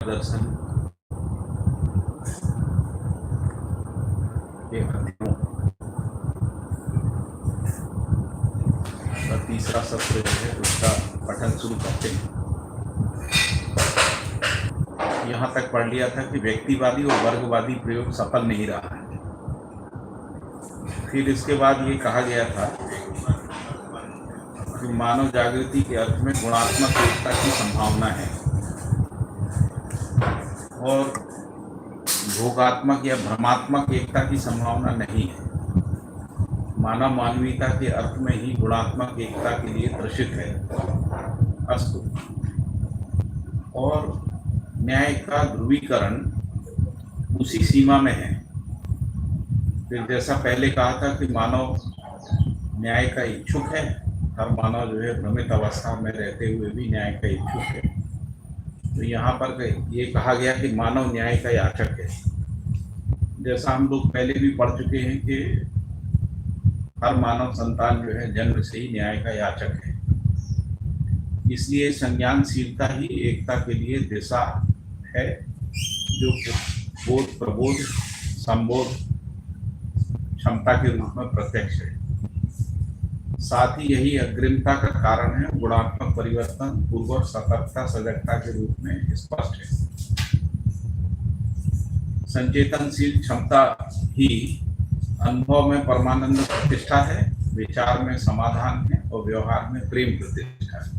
दर्शन के अध्ययनों का तीसरा सत्र जो है उसका पठन शुरू करते हैं। यहाँ तक पढ़ लिया था कि व्यक्तिवादी और वर्गवादी प्रयोग सफल नहीं रहा है। फिर इसके बाद ये कहा गया था कि मानव जागृति के अर्थ में गुणात्मक एकता की संभावना है और भोगात्मक या भ्रमात्मक एकता की संभावना नहीं है। मानव मानवीयता के अर्थ में ही गुणात्मक एकता के लिए प्रसिद्ध है। अस्तु। और न्याय का ध्रुवीकरण उसी सीमा में है। फिर जैसा पहले कहा था कि मानव न्याय का इच्छुक है, हर मानव जो है भ्रमित अवस्था में रहते हुए भी न्याय का इच्छुक है। तो यहाँ पर ये कहा गया कि मानव न्याय का याचक है। जैसा हम लोग पहले भी पढ़ चुके हैं कि हर मानव संतान जो है जन्म से ही न्याय का याचक है। इसलिए संज्ञानशीलता ही एकता के लिए दिशा है, जो बोध, प्रबोध, संबोध क्षमता के रूप में प्रत्यक्ष है। साथ ही यही अग्रिमता का कारण है, गुणात्मक परिवर्तन पूर्वक सतर्कता सजगता के रूप में स्पष्ट है। संचेतनशील क्षमता ही अनुभव में परमानंद प्रतिष्ठा है, विचार में समाधान है और व्यवहार में प्रेम प्रतिष्ठा है।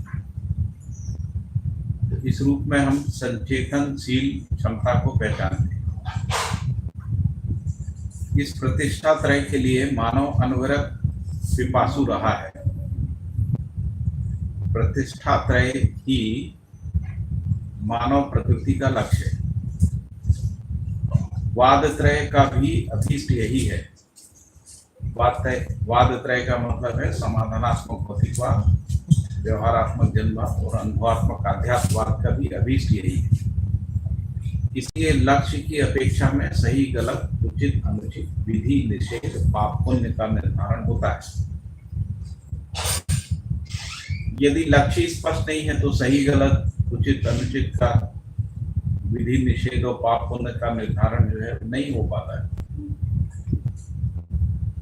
तो इस रूप में हम संचेतनशील क्षमता को पहचानते हैं। इस प्रतिष्ठा त्रय के लिए मानव अनवरत पिपासु रहा है। प्रतिष्ठा त्रय ही मानव प्रकृति का लक्ष्य है। वाद त्रय का भी अभीष्ट यही है। वाद त्रय का मतलब है समाधानात्मक भौतिकवाद, व्यवहारात्मक जनवाद और अनुभवात्मक आध्यात्मवाद का भी अभीष्ट यही है। इसलिए लक्ष्य की अपेक्षा में सही गलत, उचित अनुचित, विधि निषेध, पाप पुण्य का निर्धारण होता है। यदि लक्ष्य स्पष्ट नहीं है तो सही गलत, उचित अनुचित का, विधि निषेध और पाप पुण्य का निर्धारण जो है नहीं हो पाता है।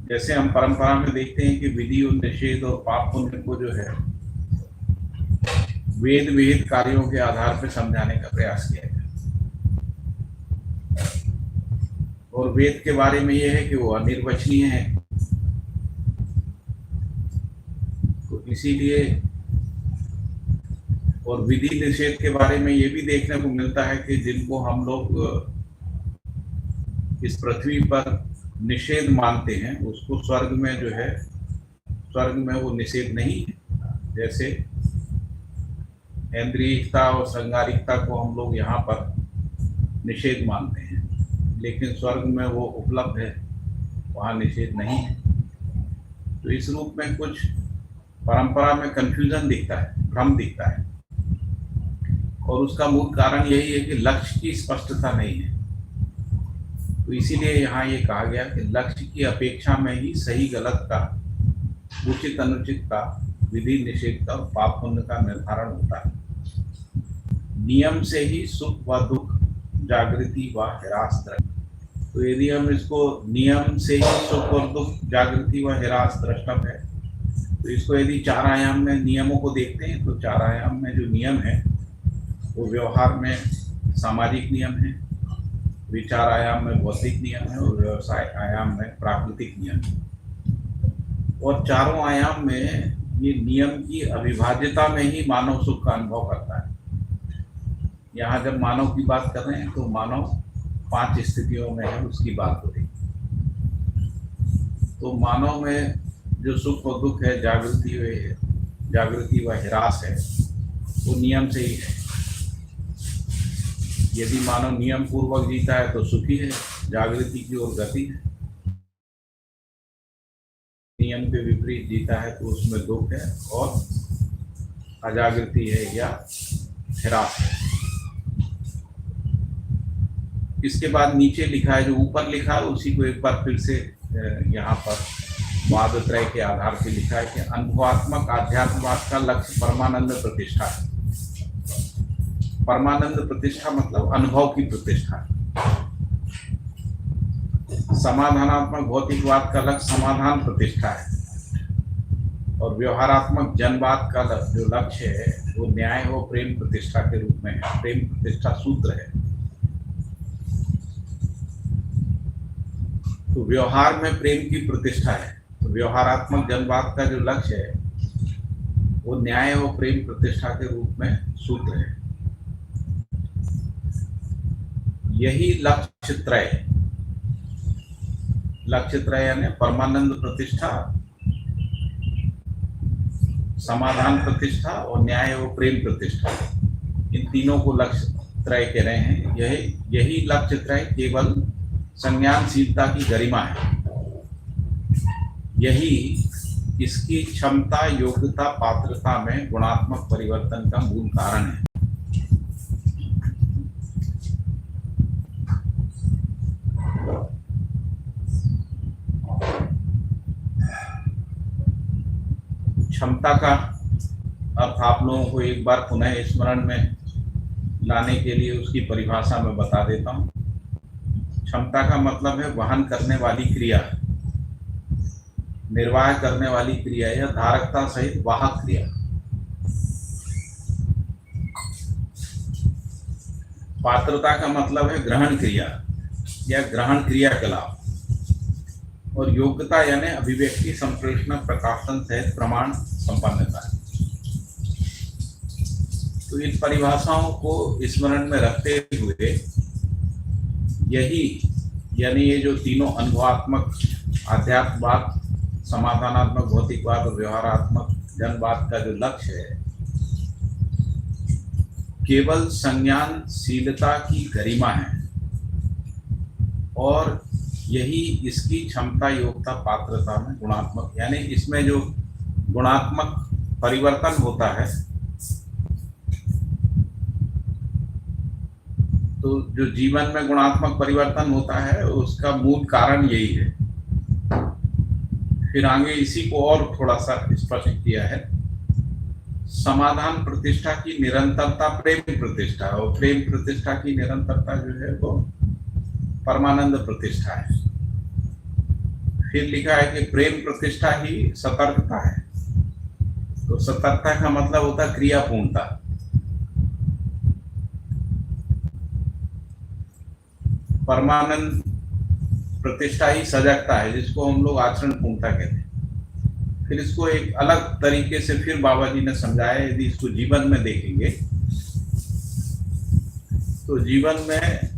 जैसे हम परंपरा में देखते हैं कि विधि और निषेध और पाप पुण्य को जो है वेद विहित कार्यों के आधार पर समझाने का प्रयास किया गया। और वेद के बारे में यह है कि वो अनिर्वचनीय है। तो इसीलिए और विधि निषेध के बारे में ये भी देखने को मिलता है कि जिनको हम लोग इस पृथ्वी पर निषेध मानते हैं उसको स्वर्ग में जो है, स्वर्ग में वो निषेध नहीं है। जैसे इंद्रियता और संगारिकता को हम लोग यहाँ पर निषेध मानते हैं, लेकिन स्वर्ग में वो उपलब्ध है, वहाँ निषेध नहीं है। तो इस रूप में कुछ परंपरा में कंफ्यूजन दिखता है, भ्रम दिखता है। और उसका मूल कारण यही है कि लक्ष्य की स्पष्टता नहीं है। तो इसीलिए यहाँ ये कहा गया कि लक्ष्य की अपेक्षा में ही सही गलत का, उचित अनुचित का, विधि निषेध का, पाप पुण्य का निर्धारण होता है। नियम से ही सुख व दुख, जागृति व हिरास द्रष्टव्य। तो यदि हम इसको नियम से ही सुख और दुख, जागृति व हिरास द्रष्टव्य है, तो इसको यदि चार आयाम में नियमों को देखते हैं तो चार आयाम में जो नियम है वो व्यवहार में सामाजिक नियम है, विचार आयाम में भौतिक नियम है और व्यवसाय आयाम में प्राकृतिक नियम है। और चारों आयाम में ये नियम की अविभाज्यता में ही मानव सुख का अनुभव करता है। यहाँ जब मानव की बात कर रहे हैं तो मानव 5 स्थितियों में है, उसकी बात हो रही है। तो मानव में जो सुख और दुख है, जागृति व हिरास है, वो नियम से ही है। यदि मानव नियम पूर्वक जीता है तो सुखी है, जागृति की ओर गति है। नियम के विपरीत जीता है तो उसमें दुख है और अजागृति है या हिरास है। इसके बाद नीचे लिखा है, जो ऊपर लिखा है उसी को एक बार फिर से यहाँ पर वाद त्रय के आधार पर लिखा है कि अनुभवात्मक आध्यात्मवाद का लक्ष्य परमानंद प्रतिष्ठा है। परमानंद प्रतिष्ठा मतलब अनुभव की प्रतिष्ठा। समाधानात्मक भौतिकवाद का लक्ष्य समाधान प्रतिष्ठा है और व्यवहारात्मक जनवाद का जो लक्ष्य है वो न्याय व प्रेम प्रतिष्ठा के रूप में है। प्रेम प्रतिष्ठा सूत्र है। तो व्यवहार में प्रेम की प्रतिष्ठा है। तो व्यवहारात्मक जनवाद का जो लक्ष्य है वो न्याय व प्रेम प्रतिष्ठा के रूप में सूत्र है। यही लक्ष्य त्रय यानी परमानंद प्रतिष्ठा, समाधान प्रतिष्ठा और न्याय व प्रेम प्रतिष्ठा, इन तीनों को लक्ष्य त्रय कह रहे हैं। यही लक्ष्य त्रय केवल संज्ञानशीलता की गरिमा है। यही इसकी क्षमता, योग्यता, पात्रता में गुणात्मक परिवर्तन का मूल कारण है। क्षमता का अर्थ आप लोगों को एक बार पुनः स्मरण में लाने के लिए उसकी परिभाषा मैं बता देता हूँ। क्षमता का मतलब है वहन करने वाली क्रिया, निर्वाह करने वाली क्रिया या धारकता सहित वाहक क्रिया। पात्रता का मतलब है ग्रहण क्रिया या ग्रहण क्रियाकलाप। और योग्यता यानी अभिव्यक्ति, संप्रेषण, प्रकाशन सहित प्रमाण संपन्नता है। तो इन परिभाषाओं को स्मरण में रखते हुए यही यानी ये जो तीनों अनुभवात्मक आध्यात्मवाद, समाधानात्मक भौतिकवाद और व्यवहारात्मक जनवाद का जो लक्ष्य है केवल संज्ञानशीलता की गरिमा है और यही इसकी क्षमता, योग्यता, पात्रता में गुणात्मक यानी इसमें जो गुणात्मक परिवर्तन होता है, तो जो जीवन में गुणात्मक परिवर्तन होता है उसका मूल कारण यही है। फिर आगे इसी को और थोड़ा सा स्पष्ट किया है। समाधान प्रतिष्ठा की निरंतरता प्रेम प्रतिष्ठा और प्रेम प्रतिष्ठा की निरंतरता जो है वो परमानंद प्रतिष्ठा है। फिर लिखा है कि प्रेम प्रतिष्ठा ही सतर्कता है। तो सतर्कता का मतलब होता है क्रियापूर्णता। परमानंद प्रतिष्ठा ही सजगता है, जिसको हम लोग आचरण पूर्णता कहते हैं। फिर इसको एक अलग तरीके से फिर बाबा जी ने समझाया। यदि इसको जीवन में देखेंगे तो जीवन में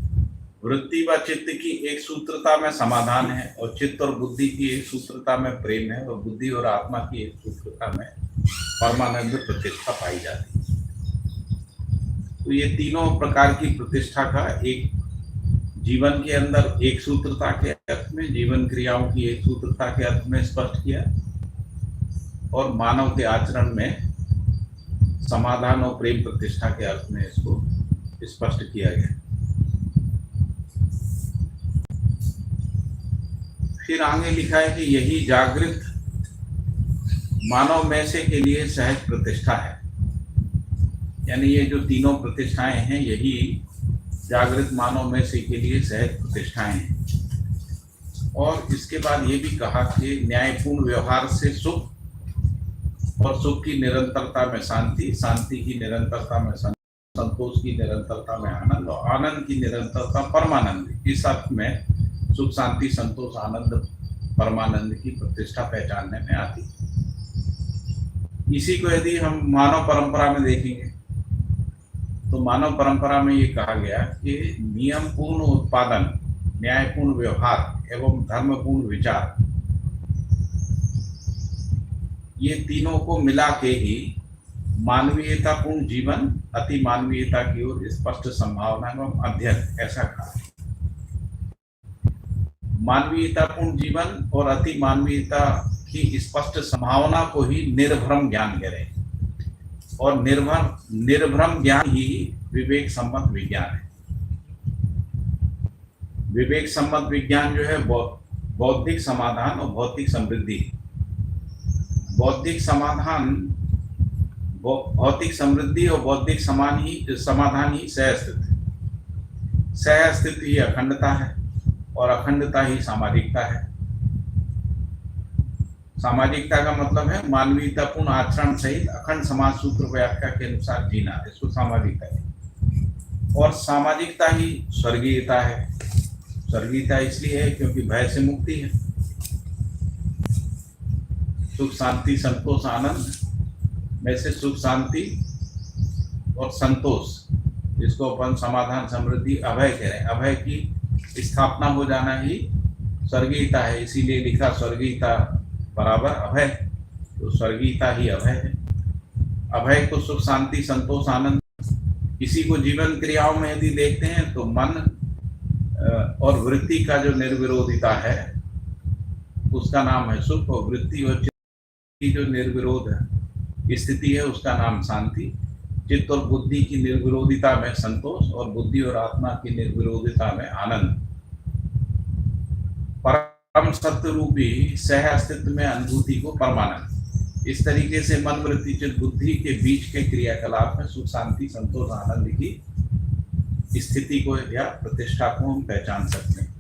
वृत्ति व चित्त की एक सूत्रता में समाधान है और चित्त और बुद्धि की एक सूत्रता में प्रेम है और बुद्धि और आत्मा की एक सूत्रता में परमानंद प्रतिष्ठा पाई जाती है। तो ये तीनों प्रकार की प्रतिष्ठा का एक जीवन के अंदर एक सूत्रता के अर्थ में, जीवन क्रियाओं की एक सूत्रता के अर्थ में स्पष्ट किया और मानव के आचरण में समाधान और प्रेम प्रतिष्ठा के अर्थ में इसको स्पष्ट किया गया। फिर आगे लिखा है कि यही जागृत मानव में से के लिए सहज प्रतिष्ठा है। यानी ये जो तीनों प्रतिष्ठाएं हैं यही जागृत मानव में से के लिए सहज प्रतिष्ठाएं हैं। और इसके बाद ये भी कहा कि न्यायपूर्ण व्यवहार से सुख और सुख की निरंतरता में शांति, शांति की निरंतरता में संतोष की निरंतरता में आनंद और आनंद की निरंतरता परमानंद। इस अर्थ में सुख, शांति, संतोष, आनंद, परमानंद की प्रतिष्ठा पहचानने में आती है। इसी को यदि हम मानव परंपरा में देखेंगे तो मानव परंपरा में ये कहा गया कि नियम पूर्ण उत्पादन, न्यायपूर्ण व्यवहार एवं धर्मपूर्ण विचार, ये तीनों को मिला के ही मानवीयतापूर्ण जीवन, अति मानवीयता की ओर स्पष्ट संभावना एवं अध्ययन, ऐसा कहा। मानवीयतापूर्ण जीवन और अति मानवीयता की स्पष्ट संभावना को ही निर्भ्रम ज्ञान कह रहे हैं और निर्भ्रम ज्ञान ही विवेक सम्मत विज्ञान है। विवेक सम्मत विज्ञान जो है बौद्धिक समाधान और भौतिक समृद्धि। बौद्धिक समाधान भौतिक समृद्धि और बौद्धिक समाधान ही सह अस्तित्व है। सह अस्तित्व ही अखंडता है और अखंडता ही सामाजिकता है। सामाजिकता का मतलब है मानवीयतापूर्ण आचरण सहित अखंड समाज सूत्र व्याख्या के अनुसार जीना, इसको सामाजिकता है। और सामाजिकता ही स्वर्गीयता है। स्वर्गीयता इसलिए है क्योंकि भय से मुक्ति है। सुख शांति संतोष आनंद में से सुख शांति और संतोष, जिसको अपन समाधान समृद्धि अभय कह रहे हैं, अभय की स्थापना हो जाना ही स्वर्गीयता है। इसीलिए लिखा स्वर्गीयता बराबर अभय, तो स्वर्गीयता ही अभय है। अभय को सुख शांति संतोष आनंद, इसी को जीवन क्रियाओं में यदि देखते हैं तो मन और वृत्ति का जो निर्विरोधिता है उसका नाम है सुख, और वृत्ति और चित्त की जो निर्विरोध स्थिति है उसका नाम शांति। चित्त और बुद्धि की निर्विरोधिता में संतोष और बुद्धि और आत्मा की निर्विरोधिता में आनंद। परम सत्य रूपी सह अस्तित्व में अनुभूति को परमानंद। इस तरीके से मन वृत्ति चित्त बुद्धि के बीच के क्रियाकलाप में सुख शांति संतोष आनंद की स्थिति को या प्रतिष्ठा को हम पहचान सकते हैं।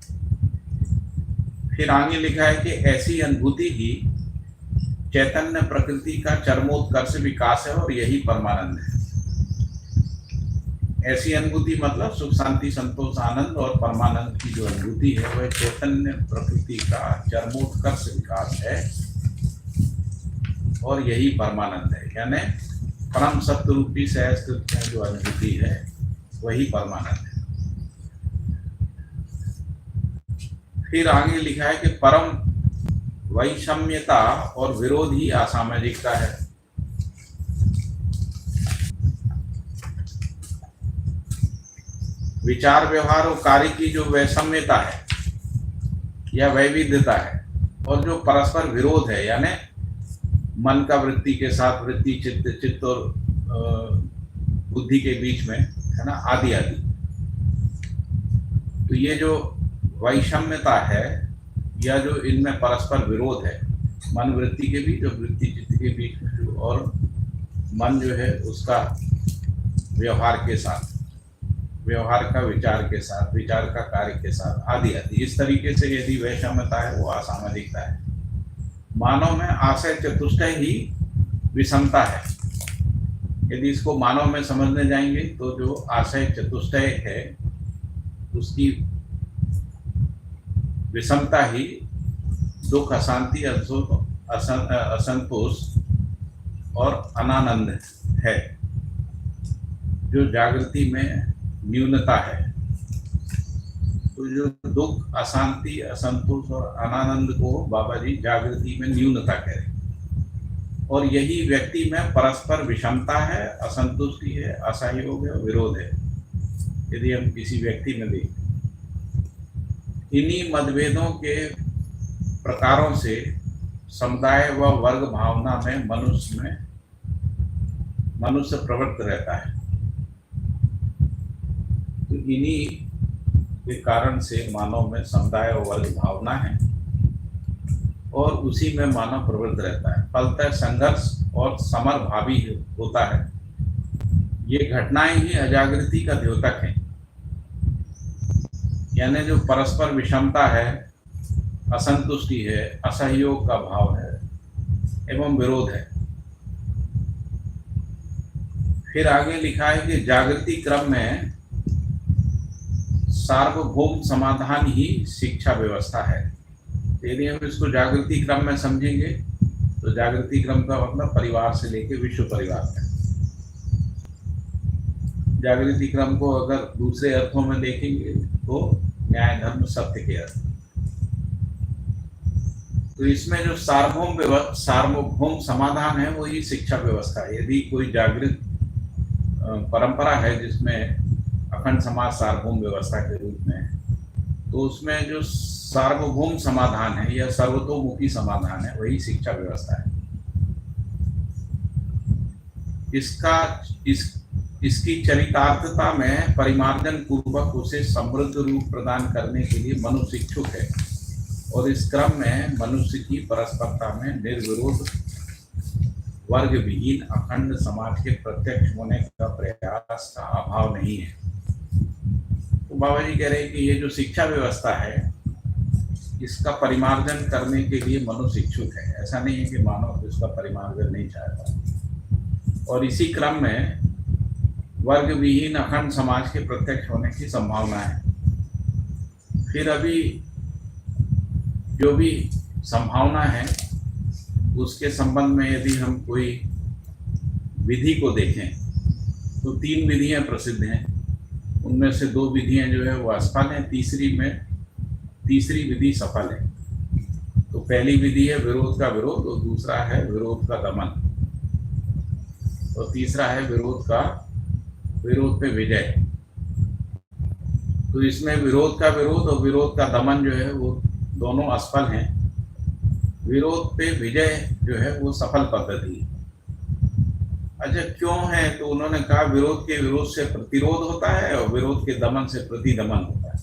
फिर आगे लिखा है कि ऐसी अनुभूति ही चैतन्य प्रकृति का चरमोत्कर्ष विकास है और यही परमानंद है। ऐसी अनुभूति मतलब सुख शांति संतोष आनंद और परमानंद की जो अनुभूति है वह चैतन्य प्रकृति का चरमोत्कर्ष विकास है और यही परमानंद है। यानी परम सत्य रूपी सह अस्तित्व में जो अनुभूति है वही परमानंद है। फिर आगे लिखा है कि परम वैषम्यता और विरोध ही असामाजिकता है। विचार व्यवहार और कार्य की जो वैषम्यता है या वैविध्यता है और जो परस्पर विरोध है, यानी मन का वृत्ति के साथ वृत्ति चित्त और बुद्धि के बीच में है ना, आदि आदि। तो ये जो वैषम्यता है या जो इनमें परस्पर विरोध है, मन वृत्ति के बीच और वृत्ति चित्त के बीच में जो, और मन जो है उसका व्यवहार के साथ, व्यवहार का विचार के साथ, विचार का कार्य के साथ, आदि आदि। इस तरीके से यदि वैषम्यता है वो असामाजिकता है। मानव में आशय चतुष्टय ही विषमता है। यदि इसको मानव में समझने जाएंगे तो जो आशय चतुष्टय है उसकी विषमता ही दुख अशांति असंतोष और अनानंद है। जो जागृति में न्यूनता है, तो जो दुख अशांति असंतोष और अनानंद को बाबा जी जागृति में न्यूनता कह रहे हैं। और यही व्यक्ति में परस्पर विषमता है, असंतुष्टि है, असहयोग है, विरोध है। यदि हम किसी व्यक्ति में देखें, इन्हीं मतभेदों के प्रकारों से समुदाय व वर्ग भावना में मनुष्य प्रवृत्त रहता है। तो इन्हीं के कारण से मानव में समुदाय और वर्ग भावना है और उसी में मानव प्रवृत्त रहता है। फलतः संघर्ष और समर भावी होता है। ये घटनाएं ही अजागृति का द्योतक हैं। यानी जो परस्पर विषमता है, असंतुष्टि है, असहयोग का भाव है एवं विरोध है। फिर आगे लिखा है कि जागृति क्रम में सार्वभौम समाधान ही शिक्षा व्यवस्था है। यदि हम इसको जागृति क्रम में समझेंगे तो जागृति क्रम का मतलब परिवार से लेकर विश्व परिवार तक। जागृति क्रम को अगर दूसरे अर्थों में देखेंगे तो न्याय धर्म सत्य के अर्थ। तो इसमें जो सार्वभौम समाधान है वही शिक्षा व्यवस्था है। यदि कोई जागृत परंपरा है जिसमें अखंड समाज सार्वभौम व्यवस्था के रूप में, तो उसमें जो सार्वभौम समाधान है या सर्वतोमुखी समाधान है वही शिक्षा व्यवस्था है। इसकी चरितार्थता में परिमार्जन पूर्वक उसे समृद्ध रूप प्रदान करने के लिए मनुष्य इच्छुक है और इस क्रम में मनुष्य की परस्परता में निर्विरोध वर्ग विहीन अखंड समाज के प्रत्यक्ष होने का प्रयास का अभाव नहीं है। तो बाबा जी कह रहे हैं कि ये जो शिक्षा व्यवस्था है इसका परिमार्जन करने के लिए मनुष्य इच्छुक है। ऐसा नहीं है कि मानव इसका परिमार्जन नहीं चाहता। और इसी क्रम में वर्ग विहीन अखंड समाज के प्रत्यक्ष होने की संभावना है। फिर अभी जो भी संभावना है उसके संबंध में यदि हम कोई विधि को देखें तो 3 विधियां प्रसिद्ध हैं। उनमें से 2 विधियां जो है वो असफल हैं, तीसरी विधि सफल है। तो पहली विधि है विरोध का विरोध, और दूसरा है विरोध का दमन, और तीसरा है विरोध पे विजय। तो इसमें विरोध का विरोध और विरोध का दमन जो है वो दोनों असफल हैं। विरोध पे विजय जो है वो सफल पद्धति है। अच्छा, क्यों है? तो उन्होंने कहा विरोध के विरोध से प्रतिरोध होता है और विरोध के दमन से प्रतिदमन होता है।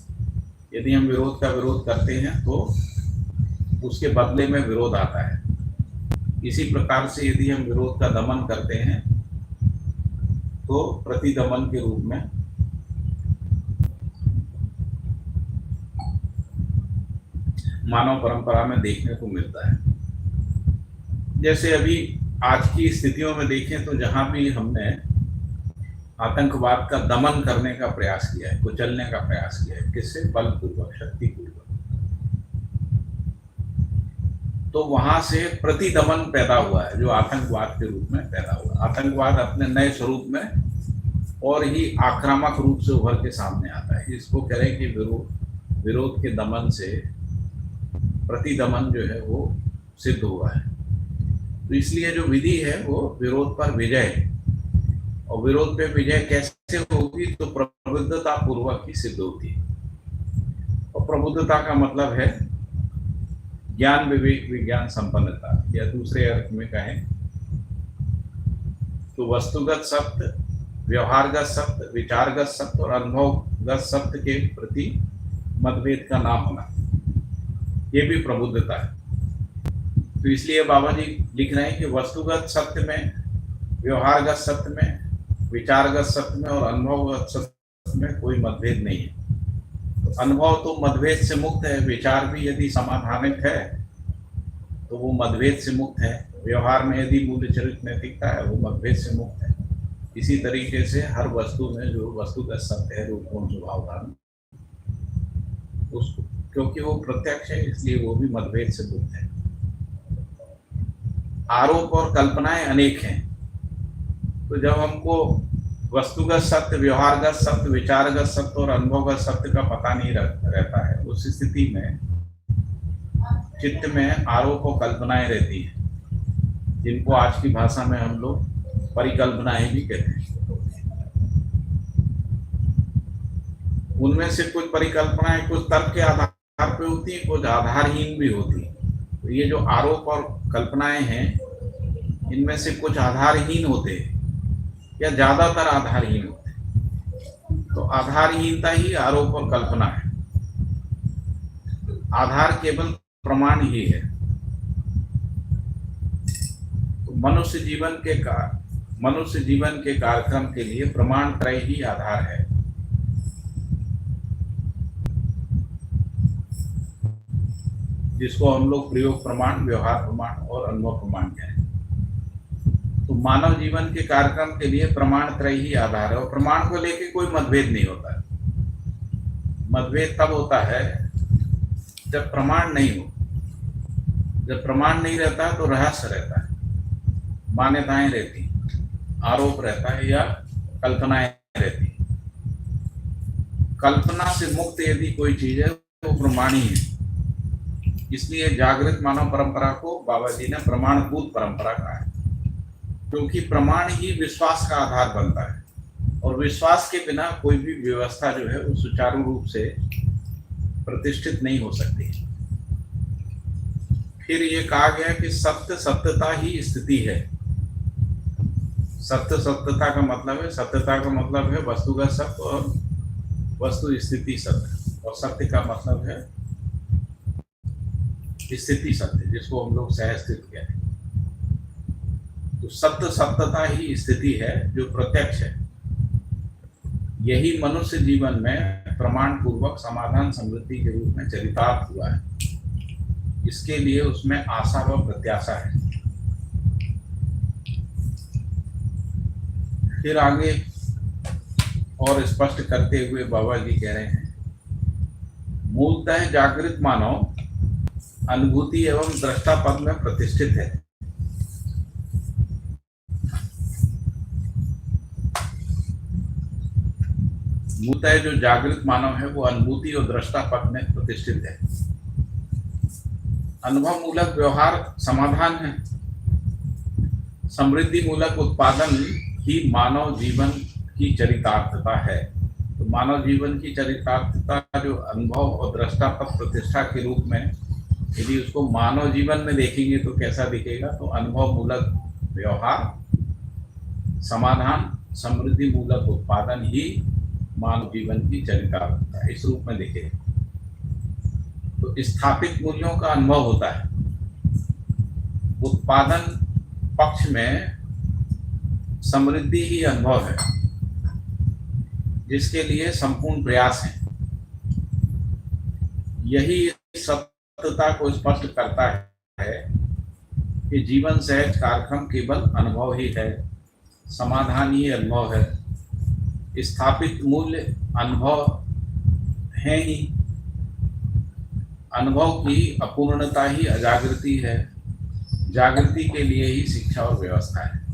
यदि हम विरोध का विरोध करते हैं तो उसके बदले में विरोध आता है। इसी प्रकार से यदि हम विरोध का दमन करते हैं तो प्रतिदमन के रूप में मानव परंपरा में देखने को मिलता है। जैसे अभी आज की स्थितियों में देखें तो जहां भी हमने आतंकवाद का दमन करने का प्रयास किया है, कुचलने का प्रयास किया है, किससे? बलपूर्वक, शक्तिपूर्वक, तो वहां से प्रतिदमन पैदा हुआ है जो आतंकवाद के रूप में पैदा हुआ। आतंकवाद अपने नए स्वरूप में और ही आक्रामक रूप से उभर के सामने आता है। इसको कह रहे हैं कि विरोध के दमन से प्रतिदमन जो है वो सिद्ध हुआ है। तो इसलिए जो विधि है वो विरोध पर विजय है। और विरोध पे विजय कैसे होगी? तो प्रबुद्धता पूर्वक ही सिद्ध होती है। और प्रबुद्धता का मतलब है ज्ञान विवेक विज्ञान संपन्नता, या दूसरे अर्थ में कहें तो वस्तुगत सत्य, व्यवहारगत सत्य, विचारगत सत्य और अनुभवगत सत्य के प्रति मतभेद का ना होना, ये भी प्रबुद्धता है। तो इसलिए बाबा जी लिख रहे हैं कि वस्तुगत सत्य में, व्यवहारगत सत्य में, विचारगत सत्य में और अनुभवगत सत्य में कोई मतभेद नहीं है। तो अनुभव तो मतभेद से मुक्त है, विचार भी यदि समाधानिक है तो वो मतभेद से मुक्त है, व्यवहार में यदि मूल्य चरित्र नैतिकता है वो मतभेद से मुक्त है। इसी तरीके से हर वस्तु में जो वस्तुगत सत्य है, रूप गुण स्वभाव धर्म, उसको क्योंकि वो प्रत्यक्ष है इसलिए वो भी मतभेद से मुक्त है। आरोप और कल्पनाएं अनेक हैं। तो जब हमको वस्तुगत सत्य, व्यवहारगत सत्य, विचारगत सत्य और अनुभवगत सत्य का पता नहीं रहता है, उस स्थिति में चित्त में आरोप और कल्पनाएं रहती हैं, जिनको आज की भाषा में हम लोग परिकल्पनाएं भी कहते हैं। उनमें से कुछ परिकल्पनाएं कुछ तर्क के आधार पर होती हैं, कुछ आधारहीन भी होती हैं। तो ये जो आरोप और कल्पनाएं हैं इनमें से कुछ आधारहीन होते हैं या ज्यादातर आधारहीन होते हैं। तो आधारहीनता ही आरोप और कल्पना है। आधार केवल प्रमाण ही है। तो मनुष्य जीवन के कार्यक्रम के लिए प्रमाण त्रय ही आधार है। जिसको हम लोग प्रयोग प्रमाण, व्यवहार प्रमाण और अनुभव प्रमाण कहते हैं। तो मानव जीवन के कार्यक्रम के लिए प्रमाण त्रय ही आधार है और प्रमाण को लेकर कोई मतभेद नहीं होता है। मतभेद तब होता है जब प्रमाण नहीं हो। जब प्रमाण नहीं रहता तो रहस्य रहता है, मान्यताएं रहती, आरोप रहता है या कल्पनाएं रहती। कल्पना से मुक्त यदि कोई चीज है वो प्रमाण ही है। इसलिए जागृत मानव परंपरा को बाबा जी ने प्रमाणभूत परंपरा कहा है, क्योंकि प्रमाण ही विश्वास का आधार बनता है और विश्वास के बिना कोई भी व्यवस्था जो है वो सुचारू रूप से प्रतिष्ठित नहीं हो सकती। फिर ये कहा गया कि सत्य सत्यता ही स्थिति है। सत्य सत्यता का मतलब है, सत्यता का मतलब है वस्तुगत सत्य और वस्तु स्थिति सत्य, और सत्य का मतलब है स्थिति सत्य, जिसको हम लोग सहस्थित कहते हैं। तो सत्य सत्यता ही स्थिति है जो प्रत्यक्ष है। यही मनुष्य जीवन में प्रमाण पूर्वक समाधान समृद्धि के रूप में चरितार्थ हुआ है। इसके लिए उसमें आशा व प्रत्याशा है। फिर आगे और स्पष्ट करते हुए बाबा जी कह रहे हैं, मूलतः जागृत मानव अनुभूति एवं दृष्टा पद में प्रतिष्ठित है। मूलतः जो जागृत मानव है वो अनुभूति और दृष्टा पद में प्रतिष्ठित है। अनुभव मूलक व्यवहार समाधान है। समृद्धि मूलक उत्पादन ही मानव जीवन की चरितार्थता है। तो मानव जीवन की चरितार्थता जो अनुभव और दृष्टा पद प्रतिष्ठा के रूप में, यदि उसको मानव जीवन में देखेंगे तो कैसा दिखेगा? तो अनुभव मूलक व्यवहार समाधान समृद्धि मूलक उत्पादन ही मानव जीवन की चरितार्थता इस रूप में दिखे। तो स्थापित मूल्यों का अनुभव होता है। उत्पादन पक्ष में समृद्धि ही अनुभव है, जिसके लिए संपूर्ण प्रयास है। यही सत्यता को स्पष्ट करता है कि जीवन सहज कार्यक्रम केवल अनुभव ही है, समाधान ही अनुभव है। स्थापित मूल्य अनुभव है ही। अनुभव की अपूर्णता ही अजागृति है। जागृति के लिए ही शिक्षा और व्यवस्था है।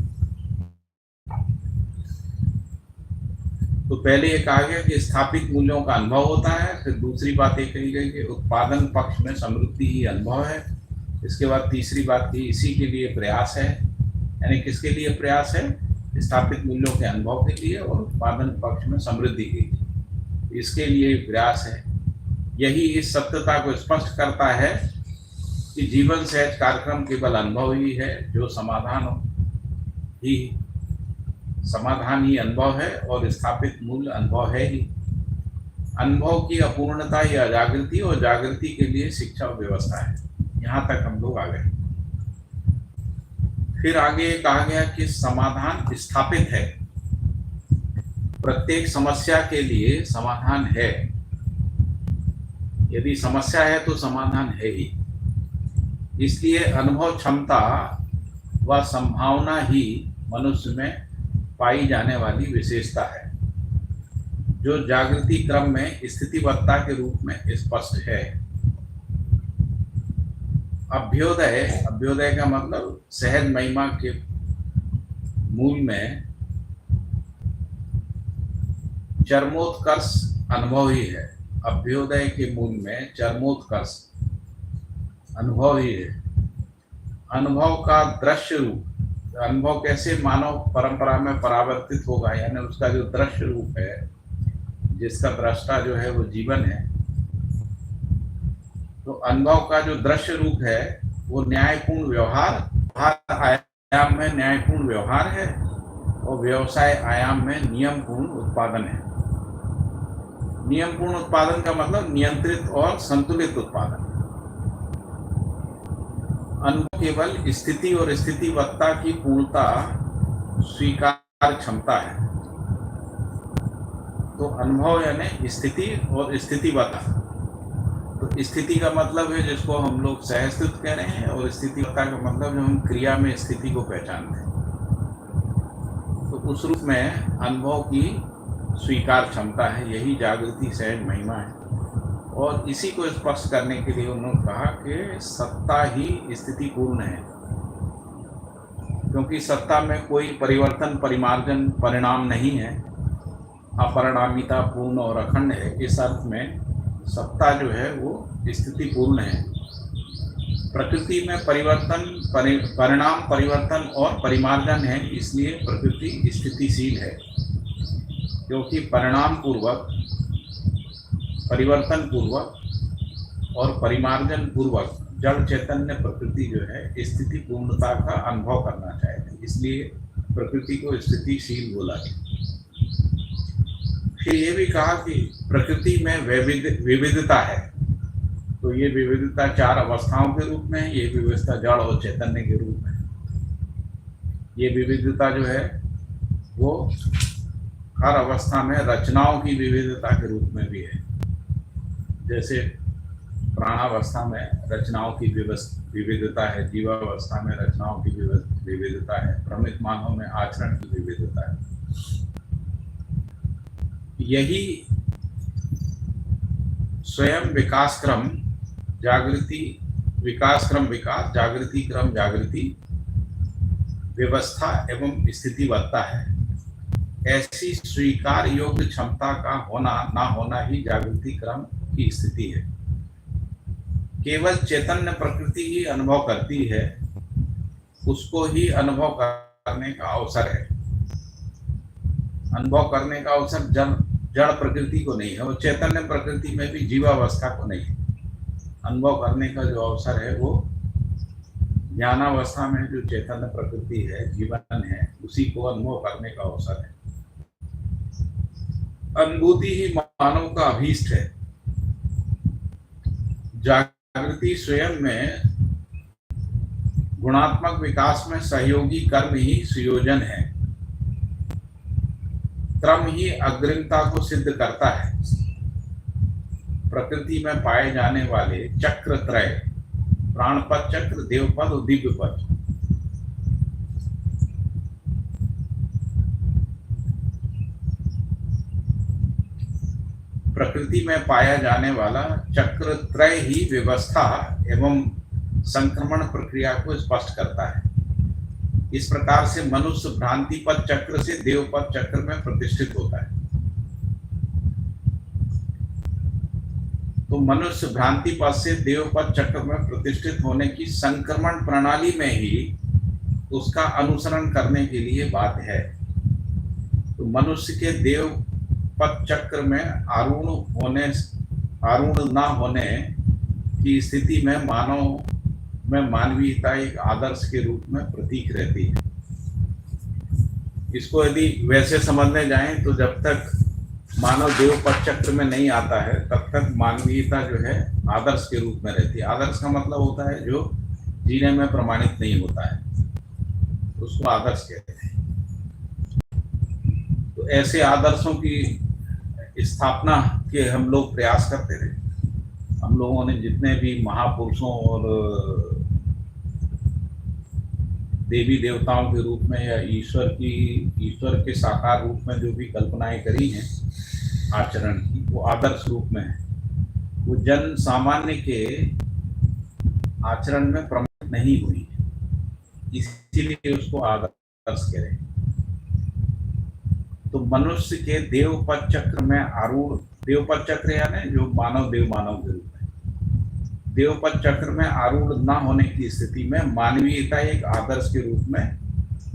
तो पहले ये कहा गया कि स्थापित मूल्यों का अनुभव होता है। फिर दूसरी बात ये कही गई कि उत्पादन पक्ष में समृद्धि ही अनुभव है। इसके बाद तीसरी बात की इसी के लिए प्रयास है। यानी किसके लिए प्रयास है? स्थापित मूल्यों के अनुभव के लिए और उत्पादन पक्ष में समृद्धि के लिए, इसके लिए प्रयास है। यही इस सत्यता को स्पष्ट करता है कि जीवन सहज कार्यक्रम केवल अनुभव ही है, जो समाधान ही अनुभव है और स्थापित मूल्य अनुभव है ही। अनुभव की अपूर्णता ही अजागृति और जागृति के लिए शिक्षा और व्यवस्था है। यहाँ तक हम लोग आ गए। फिर आगे कहा गया कि समाधान स्थापित है। प्रत्येक समस्या के लिए समाधान है। यदि समस्या है तो समाधान है ही। इसलिए अनुभव क्षमता व संभावना ही मनुष्य में पाई जाने वाली विशेषता है, जो जागृति क्रम में स्थितिवत्ता के रूप में स्पष्ट है। अभ्युदय का मतलब सहज महिमा के मूल में चरमोत्कर्ष अनुभव ही है। अभ्युदय के मूल में चरमोत्कर्ष अनुभव ही है। अनुभव का दृश्य रूप, अनुभव कैसे मानव परंपरा में परावर्तित होगा, यानी उसका जो दृश्य रूप है, जिसका दृष्टा जो है वो जीवन है। तो अनुभव का जो दृश्य रूप है वो न्यायपूर्ण व्यवहार, हर आयाम में न्यायपूर्ण व्यवहार है और व्यवसाय आयाम में नियमपूर्ण उत्पादन है। नियमपूर्ण उत्पादन का मतलब नियंत्रित और संतुलित उत्पादन। अनुभव केवल स्थिति और स्थितिवत्ता की पूर्णता स्वीकार क्षमता है। तो अनुभव यानी स्थिति और स्थितिवत्ता। तो स्थिति का मतलब है जिसको हम लोग सहस्थित कह रहे हैं, और स्थितिवत्ता का मतलब जो हम क्रिया में स्थिति को पहचानते हैं। तो उस रूप में अनुभव की स्वीकार क्षमता है, यही जागृति सहज महिमा है। और इसी को स्पष्ट करने के लिए उन्होंने कहा कि सत्ता ही स्थिति पूर्ण है, क्योंकि सत्ता में कोई परिवर्तन परिमार्जन परिणाम नहीं है। अपरिणामिता पूर्ण और अखंड है। इस अर्थ में सत्ता जो है वो स्थिति पूर्ण है। प्रकृति में परिवर्तन परिणाम परिवर्तन और परिमार्जन है, इसलिए प्रकृति स्थितिशील है। क्योंकि परिणाम पूर्वक, परिवर्तन पूर्वक और परिमार्जन पूर्वक जड़ चैतन्य प्रकृति जो है स्थिति पूर्णता का अनुभव करना चाहते हैं, इसलिए प्रकृति को स्थितिशील बोला गया। फिर ये भी कहा कि प्रकृति में विविधता है। तो ये विविधता चार अवस्थाओं के रूप में है, ये विविधता जड़ और चैतन्य के रूप में। ये विविधता जो है वो हर अवस्था में रचनाओं की विविधता के रूप में भी है। जैसे प्राणावस्था में रचनाओं की विविधता है, जीवावस्था में रचनाओं की विविधता है, भ्रमित मानव में आचरण की विविधता है। यही स्वयं विकास क्रम जागृति, विकास क्रम विकास, जागृति क्रम जागृति, व्यवस्था एवं स्थितिवत्ता है। ऐसी स्वीकार योग्य क्षमता का होना ना होना ही जागृति क्रम की स्थिति है। केवल चैतन्य प्रकृति ही अनुभव करती है, उसको ही अनुभव करने का अवसर है। अनुभव करने का अवसर जड़ प्रकृति को नहीं है, और चैतन्य प्रकृति में भी जीवावस्था को नहीं है। अनुभव करने का जो अवसर है वो ज्ञानावस्था में जो चैतन्य प्रकृति है, जीवन है, उसी को अनुभव करने का अवसर है। अनुभूति ही मानव का अभीष्ट है। जागृति स्वयं में गुणात्मक विकास में सहयोगी कर्म ही सुयोजन है। क्रम ही अग्रिमता को सिद्ध करता है। प्रकृति में पाए जाने वाले चक्र त्रय, प्राणपद चक्र, देवपद और दिव्य पद, प्रकृति में पाया जाने वाला चक्र त्रय ही व्यवस्था एवं संक्रमण प्रक्रिया को स्पष्ट करता है। इस प्रकार से मनुष्य भ्रांति पद चक्र से देवपद चक्र में प्रतिष्ठित होता है। तो मनुष्य भ्रांति पद से देवपद चक्र में प्रतिष्ठित होने की संक्रमण प्रणाली में ही उसका अनुसरण करने के लिए बाध्य है। तो मनुष्य के देवपद चक्र में आरूढ़ ना होने की स्थिति में मानव में मानवीयता एक आदर्श के रूप में प्रतीक रहती है। इसको यदि वैसे समझने जाएं तो जब तक मानव देवपद चक्र में नहीं आता है तब तक मानवीयता जो है आदर्श के रूप में रहती है। आदर्श का मतलब होता है जो जीने में प्रमाणित नहीं होता है, उसको आदर्श कहते हैं। तो ऐसे आदर्शों की स्थापना के हम लोग प्रयास करते रहे। हम लोगों ने जितने भी महापुरुषों और देवी देवताओं के रूप में या ईश्वर के साकार रूप में जो भी कल्पनाएं करी हैं आचरण की, वो आदर्श रूप में है। वो जन सामान्य के आचरण में प्रमाणित नहीं हुई है, इसीलिए उसको आदर्श कह रहे हैं। तो मनुष्य के देवपद चक्र में आरूढ़, देवपद चक्र यानी जो मानव देव मानव के रूप में, देवपद चक्र में आरूढ़ न होने की स्थिति में मानवीयता एक आदर्श के रूप में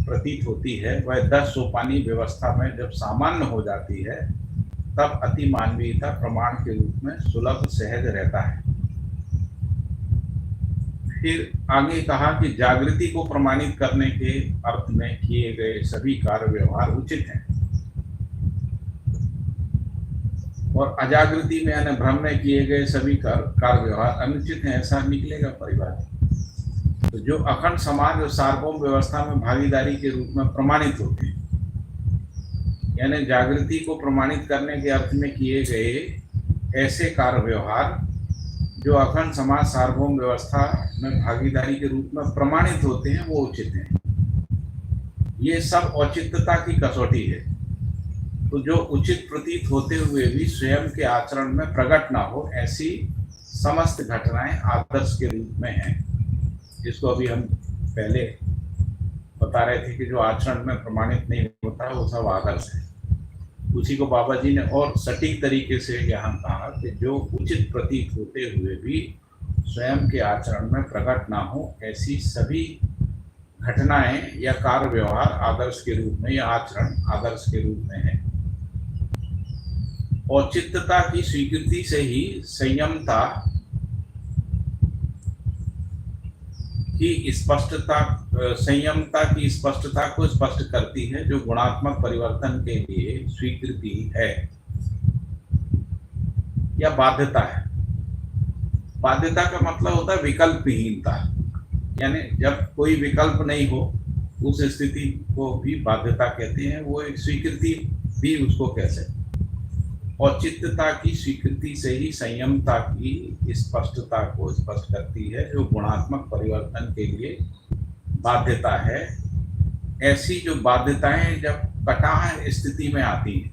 प्रतीत होती है। वह 10 सोपानी व्यवस्था में जब सामान्य हो जाती है तब अति मानवीयता प्रमाण के रूप में सुलभ सहज रहता है। फिर आगे कहा कि जागृति को प्रमाणित करने के अर्थ में किए गए सभी कार्य व्यवहार उचित हैं और अजागृति में यानी भ्रम में किए गए सभी कार्य व्यवहार अनुचित हैं, ऐसा निकलेगा परिभाषा। तो जो अखंड समाज और सार्वभौम व्यवस्था में भागीदारी के रूप में प्रमाणित होते हैं, यानी जागृति को प्रमाणित करने के अर्थ में किए गए ऐसे कार्य व्यवहार जो अखंड समाज सार्वभौम व्यवस्था में भागीदारी के रूप में प्रमाणित होते हैं, वो उचित हैं। ये सब औचित्यता की कसौटी है। तो जो उचित प्रतीत होते हुए भी स्वयं के आचरण में प्रकट ना हो, ऐसी समस्त घटनाएं आदर्श के रूप में हैं, जिसको अभी हम पहले बता रहे थे कि जो आचरण में प्रमाणित नहीं होता वो सब आदर्श है। उसी को बाबा जी ने और सटीक तरीके से यहाँ कहा कि जो उचित प्रतीत होते हुए भी स्वयं के आचरण में प्रकट ना हो, ऐसी सभी घटनाएं या कार्य व्यवहार आदर्श के रूप में या आचरण आदर्श के रूप में है। औचित्यता की स्वीकृति से ही संयमता की स्पष्टता, संयमता की स्पष्टता को स्पष्ट करती है, जो गुणात्मक परिवर्तन के लिए स्वीकृति है या बाध्यता है। बाध्यता का मतलब होता है विकल्पहीनता, यानी जब कोई विकल्प नहीं हो उस स्थिति को भी बाध्यता कहते हैं। वो एक स्वीकृति भी उसको कह सकते हैं। औचित्यता की स्वीकृति से ही संयमता की स्पष्टता को स्पष्ट करती है, जो गुणात्मक परिवर्तन के लिए बाध्यता है। ऐसी जो बाध्यताएं जब कटाह स्थिति में आती हैं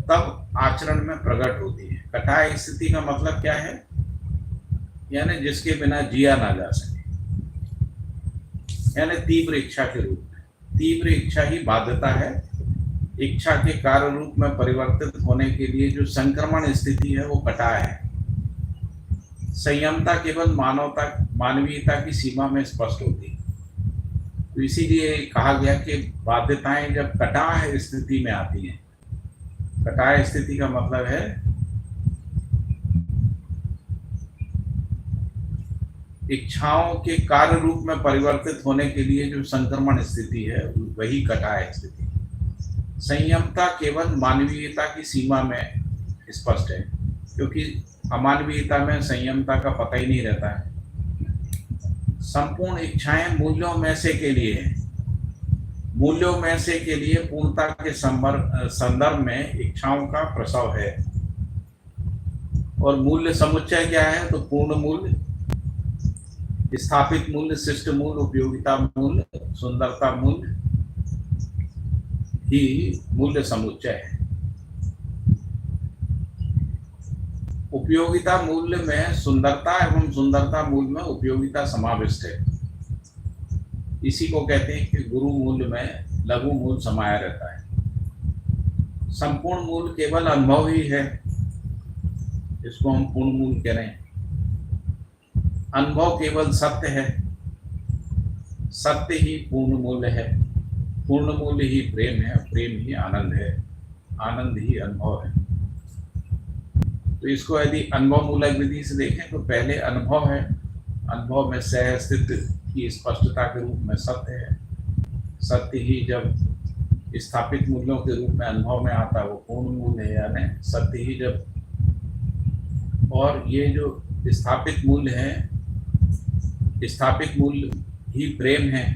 तब आचरण में प्रकट होती है। कटाह स्थिति का मतलब क्या है? यानी जिसके बिना जिया ना जा सके, यानी तीव्र इच्छा के रूप में। तीव्र इच्छा ही बाध्यता है। इच्छा के कार्य रूप में परिवर्तित होने के लिए जो संक्रमण स्थिति है वो कटाह है। संयमता केवल मानवीयता की सीमा में स्पष्ट होती है। तो इसीलिए कहा गया कि बाध्यताएं जब कटाह स्थिति में आती हैं, कटाह स्थिति का मतलब है इच्छाओं के कार्य रूप में परिवर्तित होने के लिए जो संक्रमण स्थिति है वही कटाह स्थिति। संयमता केवल मानवीयता की सीमा में स्पष्ट है, क्योंकि अमानवीयता में संयमता का पता ही नहीं रहता है। संपूर्ण इच्छाएं मूल्यों में से के लिए है। मूल्यों में से के लिए पूर्णता के संदर्भ में इच्छाओं का प्रसव है। और मूल्य समुच्चय क्या है? तो पूर्ण मूल्य, स्थापित मूल्य, शिष्ट मूल्य, उपयोगिता मूल्य, सुंदरता मूल्य ही मूल्य समुच्चय है। उपयोगिता मूल्य में सुंदरता एवं सुंदरता मूल्य में उपयोगिता समाविष्ट है। इसी को कहते हैं कि गुरु मूल्य में लघु मूल्य समाया रहता है। संपूर्ण मूल्य केवल अनुभव ही है, इसको हम पूर्ण मूल्य कह रहे हैं। अनुभव केवल सत्य है, सत्य ही पूर्ण मूल्य है। पूर्ण मूल्य ही प्रेम है, प्रेम ही आनंद है, आनंद ही अनुभव है। तो इसको यदि अनुभव मूलक विधि से देखें तो पहले अनुभव है। अनुभव में सह अस्तित्व की स्पष्टता के रूप में सत्य है। सत्य ही जब स्थापित मूल्यों के रूप में अनुभव में आता है वो पूर्ण मूल्य है। यानी सत्य ही जब, और ये जो स्थापित मूल्य है, स्थापित मूल्य ही प्रेम है,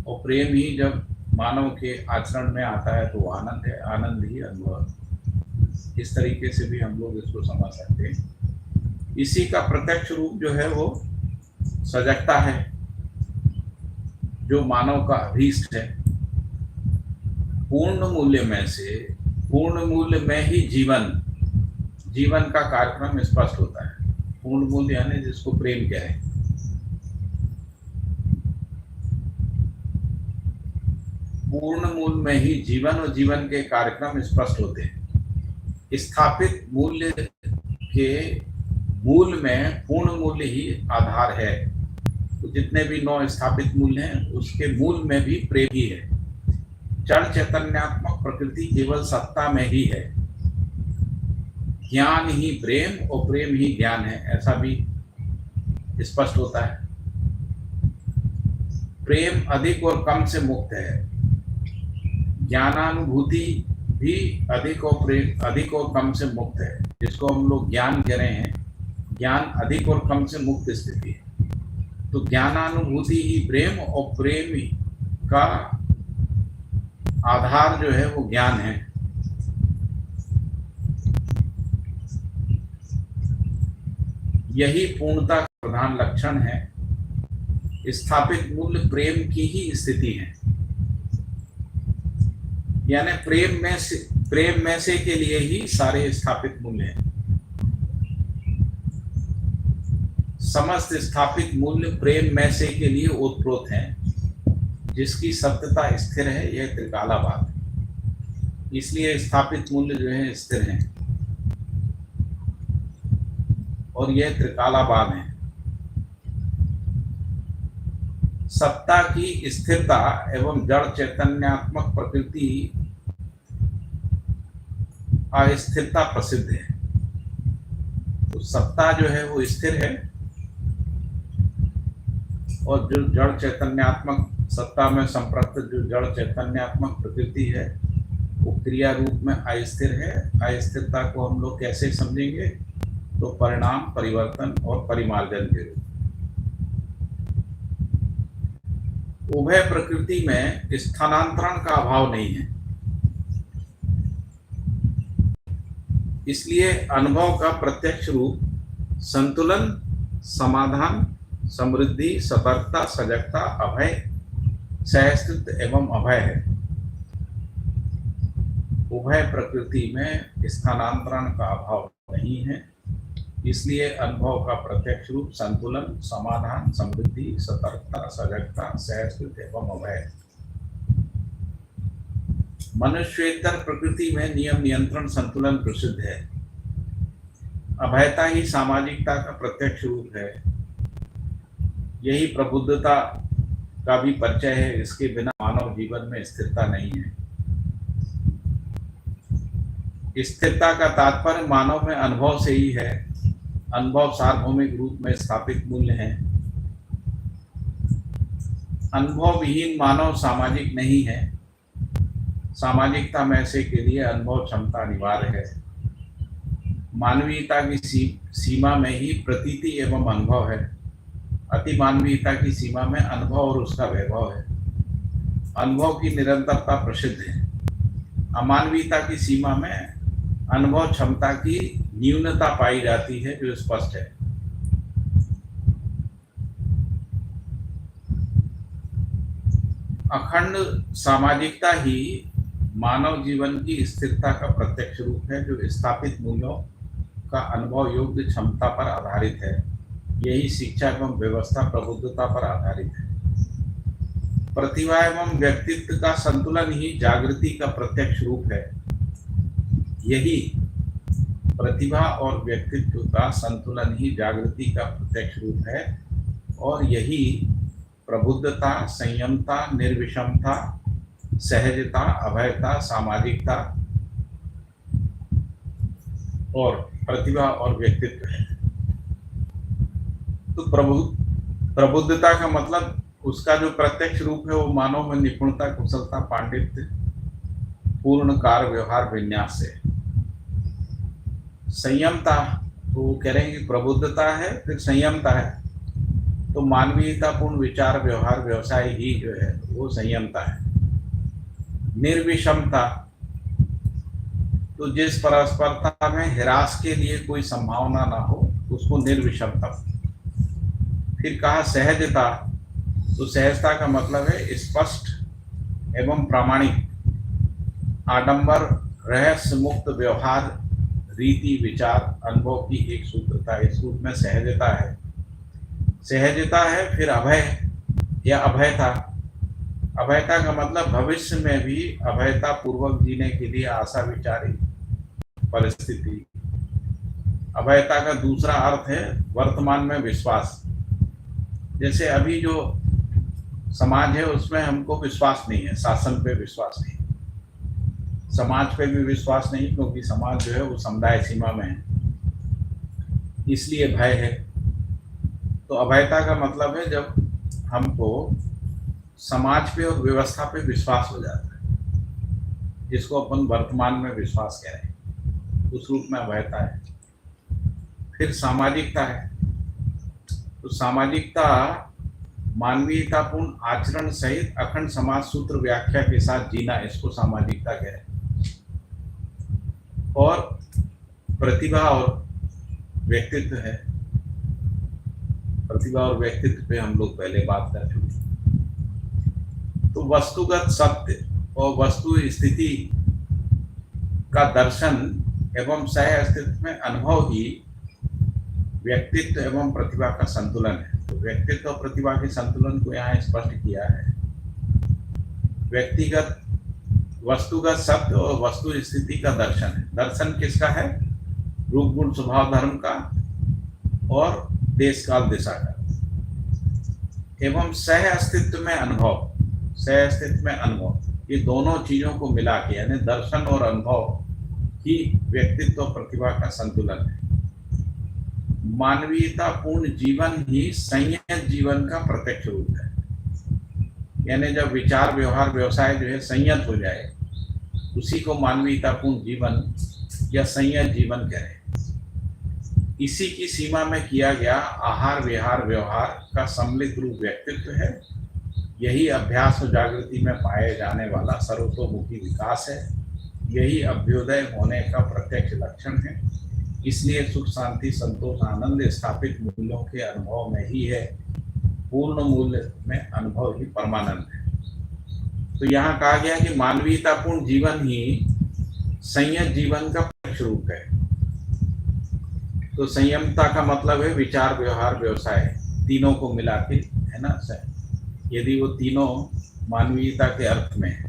और प्रेम ही जब मानव के आचरण में आता है तो आनंद है, आनंद ही अनुभव। इस तरीके से भी हम लोग इसको समझ सकते हैं। इसी का प्रत्यक्ष रूप जो है वो सजगता है, जो मानव का अभीष्ट है। पूर्ण मूल्य में से, पूर्ण मूल्य में ही जीवन का कार्यक्रम स्पष्ट होता है। पूर्ण मूल्य यानी जिसको प्रेम कहें। पूर्ण मूल्य में ही जीवन और जीवन के कार्यक्रम स्पष्ट होते हैं। स्थापित मूल्य के मूल में पूर्ण मूल्य ही आधार है। तो जितने भी 9 स्थापित मूल्य हैं उसके मूल में भी प्रेम ही है। जड़ चैतन्यात्मक प्रकृति केवल सत्ता में ही है। ज्ञान ही प्रेम और प्रेम ही ज्ञान है, ऐसा भी स्पष्ट होता है। प्रेम अधिक और कम से मुक्त है। ज्ञानानुभूति भी अधिक और कम से मुक्त है, जिसको हम लोग ज्ञान कह रहे हैं। ज्ञान अधिक और कम से मुक्त स्थिति है। तो ज्ञानानुभूति ही प्रेम, और प्रेम का आधार जो है वो ज्ञान है। यही पूर्णता का प्रधान लक्षण है। स्थापित मूल्य प्रेम की ही स्थिति है। यानी प्रेम में से के लिए ही सारे स्थापित मूल्य हैं। समस्त स्थापित मूल्य प्रेम में से के लिए ओतप्रोत हैं, जिसकी सत्यता स्थिर है। यह त्रिकालाबाद है, इसलिए स्थापित मूल्य जो है स्थिर हैं, और यह त्रिकालाबाद है। सत्ता की स्थिरता एवं जड़ चैतन्यात्मक प्रकृति अस्थिरता प्रसिद्ध है। तो सत्ता जो है वो स्थिर है, और जो जड़ चैतन्यात्मक सत्ता में संप्रक्त जो जड़ चैतन्यात्मक प्रकृति है वो क्रिया रूप में अस्थिर है। अस्थिरता को हम लोग कैसे समझेंगे? तो परिणाम, परिवर्तन और परिमार्जन के रूप। उभय प्रकृति में स्थानांतरण का अभाव नहीं है, इसलिए अनुभव का प्रत्यक्ष रूप संतुलन, समाधान, समृद्धि, सतर्कता, सजगता, अभय, सहस्तित्व एवं अभय है। उभय प्रकृति में स्थानांतरण का अभाव नहीं है, इसलिए अनुभव का प्रत्यक्ष रूप संतुलन, समाधान, समृद्धि, सतर्कता, सजगता, सहस्तित्व एवं अभय है। मनुष्येतर प्रकृति में नियम, नियंत्रण, संतुलन प्रसिद्ध है। अभयता ही सामाजिकता का प्रत्यक्ष रूप है। यही प्रबुद्धता का भी परिचय है। इसके बिना मानव जीवन में स्थिरता नहीं है। स्थिरता का तात्पर्य मानव में अनुभव से ही है। अनुभव सार्वभौमिक रूप में स्थापित मूल्य है। अनुभव विहीन मानव सामाजिक नहीं है। सामाजिकता में से के लिए अनुभव क्षमता अनिवार्य है। मानवीयता की सीमा में ही प्रतीति एवं अनुभव है। अति मानवीयता की सीमा में अनुभव और उसका वैभव है। अनुभव की निरंतरता प्रसिद्ध है। अमानवीयता की सीमा में अनुभव क्षमता की न्यूनता पाई जाती है, जो स्पष्ट है। अखंड सामाजिकता ही मानव जीवन की स्थिरता का प्रत्यक्ष रूप है, जो स्थापित मूल्यों का अनुभव योग्य क्षमता पर आधारित है। यही शिक्षा एवं व्यवस्था प्रबुद्धता पर आधारित है। प्रतिभा एवं व्यक्तित्व का संतुलन ही जागृति का प्रत्यक्ष रूप है। यही प्रतिभा और व्यक्तित्व का संतुलन ही जागृति का प्रत्यक्ष रूप है, और यही प्रबुद्धता, संयमता, निर्विषमता, सहजता, अभयता, सामाजिकता और प्रतिभा और व्यक्तित्व है। तो प्रबुद्धता का मतलब उसका जो प्रत्यक्ष रूप है वो मानव में निपुणता, कुशलता, पांडित्य, पूर्ण कार्य व्यवहार विन्यास से। संयमता, तो वो कह रहे हैं कि प्रबुद्धता है फिर संयमता है, तो मानवीयतापूर्ण विचार, व्यवहार, व्यवसाय ही जो है वो संयमता है। निर्विषमता, तो जिस परस्परता में हिरास के लिए कोई संभावना ना हो उसको निर्विषमता। फिर कहा सहजता, तो सहजता का मतलब है स्पष्ट एवं प्रामाणिक, आडंबर, रहस्य मुक्त व्यवहार, रीति, विचार, अनुभव की एक सूत्रता। इस रूप में सहजता है। सहजता है। फिर अभय या अभयता। अभयता का मतलब भविष्य में भी अभयता पूर्वक जीने के लिए आशा विचारी परिस्थिति। अभयता का दूसरा अर्थ है वर्तमान में विश्वास। जैसे अभी जो समाज है उसमें हमको विश्वास नहीं है, शासन पे विश्वास नहीं, समाज पे भी विश्वास नहीं, क्योंकि समाज जो है वो समुदाय सीमा में है, इसलिए भय है। तो अभयता का मतलब है जब हमको समाज पे और व्यवस्था पे विश्वास हो जाता है, जिसको अपन वर्तमान में विश्वास कह रहे हैं, उस रूप में अभयता है। फिर सामाजिकता है। तो सामाजिकता मानवीयतापूर्ण आचरण सहित अखंड समाज सूत्र व्याख्या के साथ जीना, इसको सामाजिकता कह रहे हैं। और प्रतिभा और व्यक्तित्व है। प्रतिभा और व्यक्तित्व पे हम लोग पहले बात कर चुके। तो वस्तुगत सत्य और वस्तु स्थिति का दर्शन एवं सह अस्तित्व में अनुभव ही व्यक्तित्व एवं प्रतिभा का संतुलन है। तो व्यक्तित्व और प्रतिभा के संतुलन को यहाँ स्पष्ट किया है। व्यक्तिगत वस्तुगत सत्य और वस्तु स्थिति का दर्शन है। दर्शन किसका है? रूप गुण स्वभाव धर्म का और देश काल दिशा का। एवं सह अस्तित्व में अनुभव, सह अस्तित्व में अनुभव, ये दोनों चीजों को मिला के यानी दर्शन और अनुभव ही व्यक्तित्व और प्रतिभा का संतुलन है। मानवीयतापूर्ण जीवन ही संयत जीवन का प्रत्यक्ष रूप है। यानी जब विचार, व्यवहार, व्यवसाय जो है संयत हो जाए, उसी को मानवीयतापूर्ण जीवन या संयत जीवन कहें। इसी की सीमा में किया गया आहार, विहार, व्यवहार का सम्मिलित रूप व्यक्तित्व है। यही अभ्यास और जागृति में पाए जाने वाला सर्वतोमुखी विकास है। यही अभ्युदय होने का प्रत्यक्ष लक्षण है। इसलिए सुख, शांति, संतोष, आनंद स्थापित मूल्यों के अनुभव में ही है। पूर्ण मूल्य में अनुभव ही परमानंद है। तो यहाँ कहा गया कि मानवीयतापूर्ण जीवन ही संयत जीवन का प्रत्यक्ष रूप है। तो संयमता का मतलब है विचार, व्यवहार, व्यवसाय, तीनों को मिला के, है ना। यदि वो तीनों मानवीयता के अर्थ में है,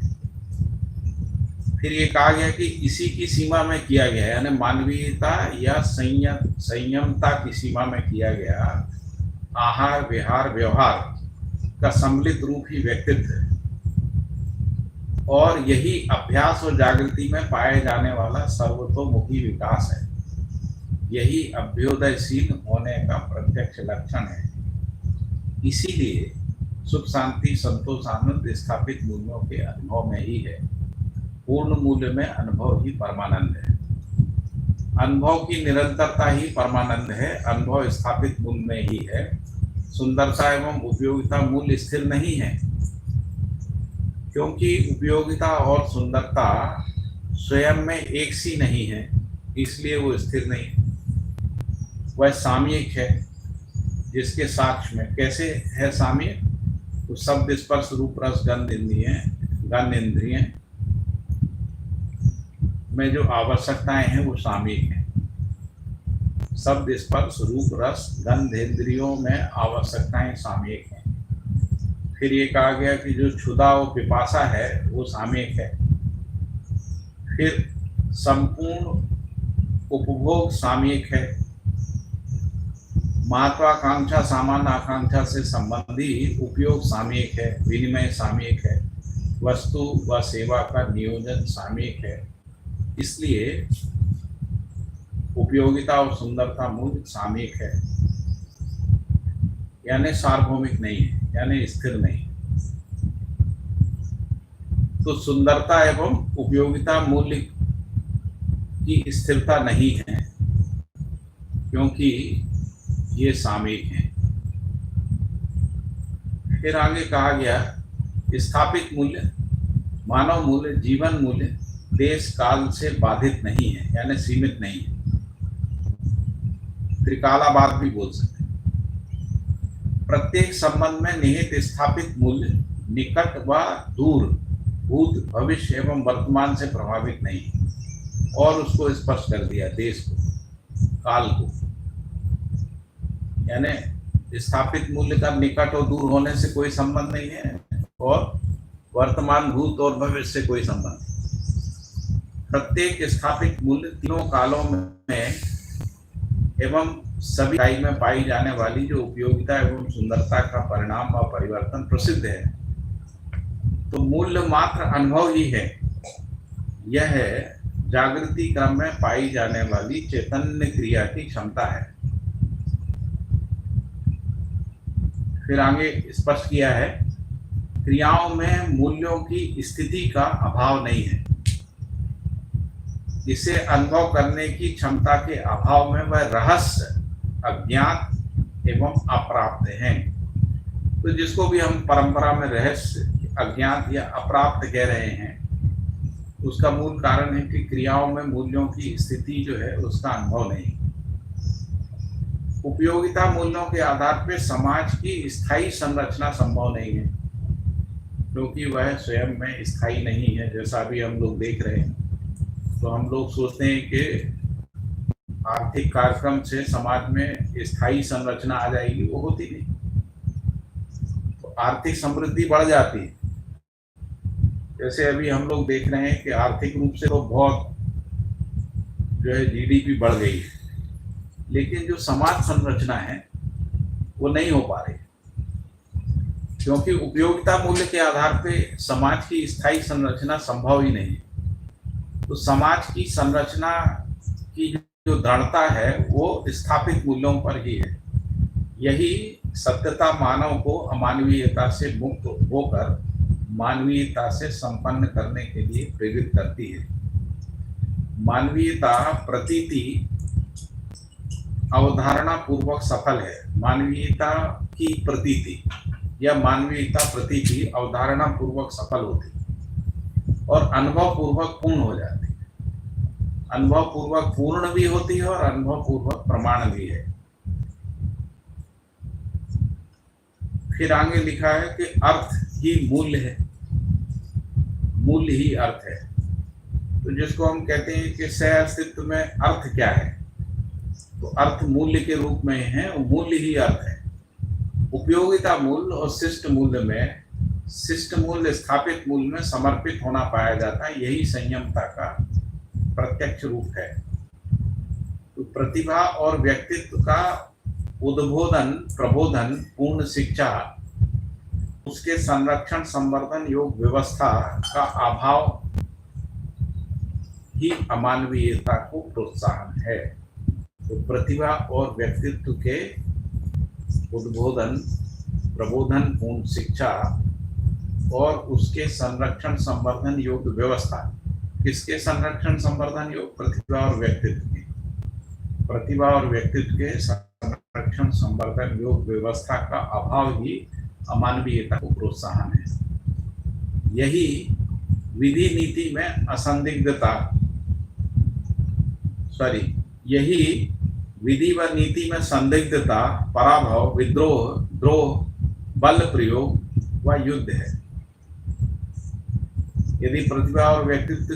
फिर ये कहा गया कि इसी की सीमा में किया गया है, यानी मानवीयता या संयमता की सीमा में किया गया आहार, विहार, व्यवहार का सम्मिलित रूप ही व्यक्तित्व है। और यही अभ्यास और जागृति में पाए जाने वाला सर्वतोमुखी विकास है। यही अभ्युदयशील होने का प्रत्यक्ष लक्षण है। इसीलिए सुख, शांति, संतोष, आनंद स्थापित मूल्यों के अनुभव में ही है। पूर्ण मूल्य में अनुभव ही परमानंद है। अनुभव की निरंतरता ही परमानंद है। अनुभव स्थापित मूल्य में ही है। सुंदरता एवं उपयोगिता मूल्य स्थिर नहीं है, क्योंकि उपयोगिता और सुंदरता स्वयं में एक सी नहीं है, इसलिए वो स्थिर नहीं है। वह सामयिक है, जिसके साक्ष्य में कैसे है सामयिक? तो शब्द, स्पर्श, रूप, रस, गंध इंद्रिय में जो आवश्यकताएं हैं वो सामयिक हैं। शब्द, स्पर्श, रूप, रस, गंध इंद्रियों में आवश्यकताएं सामयिक हैं। फिर ये कहा गया कि जो क्षुधा और पिपासा है वो सामयिक है। फिर संपूर्ण उपभोग सामयिक है। महत्वाकांक्षा, सामान्य आकांक्षा से संबंधी उपयोग सामयिक है। विनिमय सामयिक है। वस्तु व सेवा का नियोजन सामयिक है। इसलिए उपयोगिता और सुंदरता मूल्य सामयिक है, यानी सार्वभौमिक नहीं है, यानी स्थिर नहीं। तो सुंदरता एवं उपयोगिता मूल्य की स्थिरता नहीं है, क्योंकि ये सामयिक हैं। फिर आगे कहा गया स्थापित मूल्य, मानव मूल्य, जीवन मूल्य देश काल से बाधित नहीं है, यानी सीमित नहीं है। त्रिकालाबाद भी बोल सकते हैं। प्रत्येक संबंध में निहित स्थापित मूल्य निकट व दूर, भूत, भविष्य एवं वर्तमान से प्रभावित नहीं, और उसको स्पर्श कर दिया, देश को, काल को। यानी स्थापित मूल्य का निकट और दूर होने से कोई संबंध नहीं है, और वर्तमान, भूत और भविष्य से कोई संबंध नहीं। प्रत्येक स्थापित मूल्य तीनों कालों में एवं सभी इकाई में पाई जाने वाली जो उपयोगिता एवं सुंदरता का परिणाम व परिवर्तन प्रसिद्ध है। तो मूल्य मात्र अनुभव ही है। यह जागृति क्रम में पाई जाने वाली चैतन्य क्रिया की क्षमता है। फिर आगे स्पष्ट किया है, क्रियाओं में मूल्यों की स्थिति का अभाव नहीं है। इसे अनुभव करने की क्षमता के अभाव में वह रहस्य, अज्ञात एवं अप्राप्त हैं। तो जिसको भी हम परंपरा में रहस्य, अज्ञात या अप्राप्त कह रहे हैं, उसका मूल कारण है कि क्रियाओं में मूल्यों की स्थिति जो है उसका अनुभव नहीं। उपयोगिता मूल्यों के आधार पर समाज की स्थायी संरचना संभव नहीं है, क्योंकि वह स्वयं में स्थायी नहीं है। जैसा अभी हम लोग देख रहे हैं, तो हम लोग सोचते हैं कि आर्थिक कार्यक्रम से समाज में स्थायी संरचना आ जाएगी, वो होती नहीं। तो आर्थिक समृद्धि बढ़ जाती है। जैसे अभी हम लोग देख रहे हैं कि आर्थिक रूप से तो बहुत जो है जीडीपी बढ़ गई है, लेकिन जो समाज संरचना है वो नहीं हो पा रही, क्योंकि उपयोगिता मूल्य के आधार पे समाज की स्थायी संरचना संभव ही नहीं। तो समाज की संरचना की जो दृढ़ता है वो स्थापित मूल्यों पर ही है। यही सत्यता मानव को अमानवीयता से मुक्त होकर मानवीयता से संपन्न करने के लिए प्रेरित करती है। मानवीयता प्रतीति अवधारणा पूर्वक सफल है। मानवीयता की प्रतीति या मानवीयता प्रति की अवधारणा पूर्वक सफल होती और अनुभव पूर्वक पूर्ण हो जाती। अनुभव पूर्वक पूर्ण भी होती है और अनुभव पूर्वक प्रमाण भी है। फिर आगे लिखा है कि अर्थ ही मूल्य है, मूल्य ही अर्थ है। तो जिसको हम कहते हैं कि सह अस्तित्व में अर्थ क्या है, तो अर्थ मूल्य के रूप में है, मूल्य ही अर्थ है। उपयोगिता मूल्य और शिष्ट मूल्य में, शिष्ट मूल्य स्थापित मूल्य में समर्पित होना पाया जाता है, यही संयमता का प्रत्यक्ष रूप है। तो प्रतिभा और व्यक्तित्व का उद्बोधन, प्रबोधन, पूर्ण शिक्षा, उसके संरक्षण, संवर्धन योग व्यवस्था का अभाव ही अमानवीयता को प्रोत्साहन है। तो प्रतिभा और व्यक्तित्व के उद्बोधन, प्रबोधन, पूर्ण शिक्षा और उसके संरक्षण, संवर्धन योग व्यवस्था, किसके संरक्षण, संवर्धन योग? प्रतिभा और व्यक्तित्व के। प्रतिभा और व्यक्तित्व के संरक्षण, संवर्धन योग व्यवस्था का अभाव ही अमानवीयता को प्रोत्साहन है। यही विधि नीति में असंदिग्धता, यही विधि व नीति में संदिग्धता, पराभव, विद्रोह, द्रोह, बल प्रयोग व युद्ध है। यदि प्रतिभा और व्यक्तित्व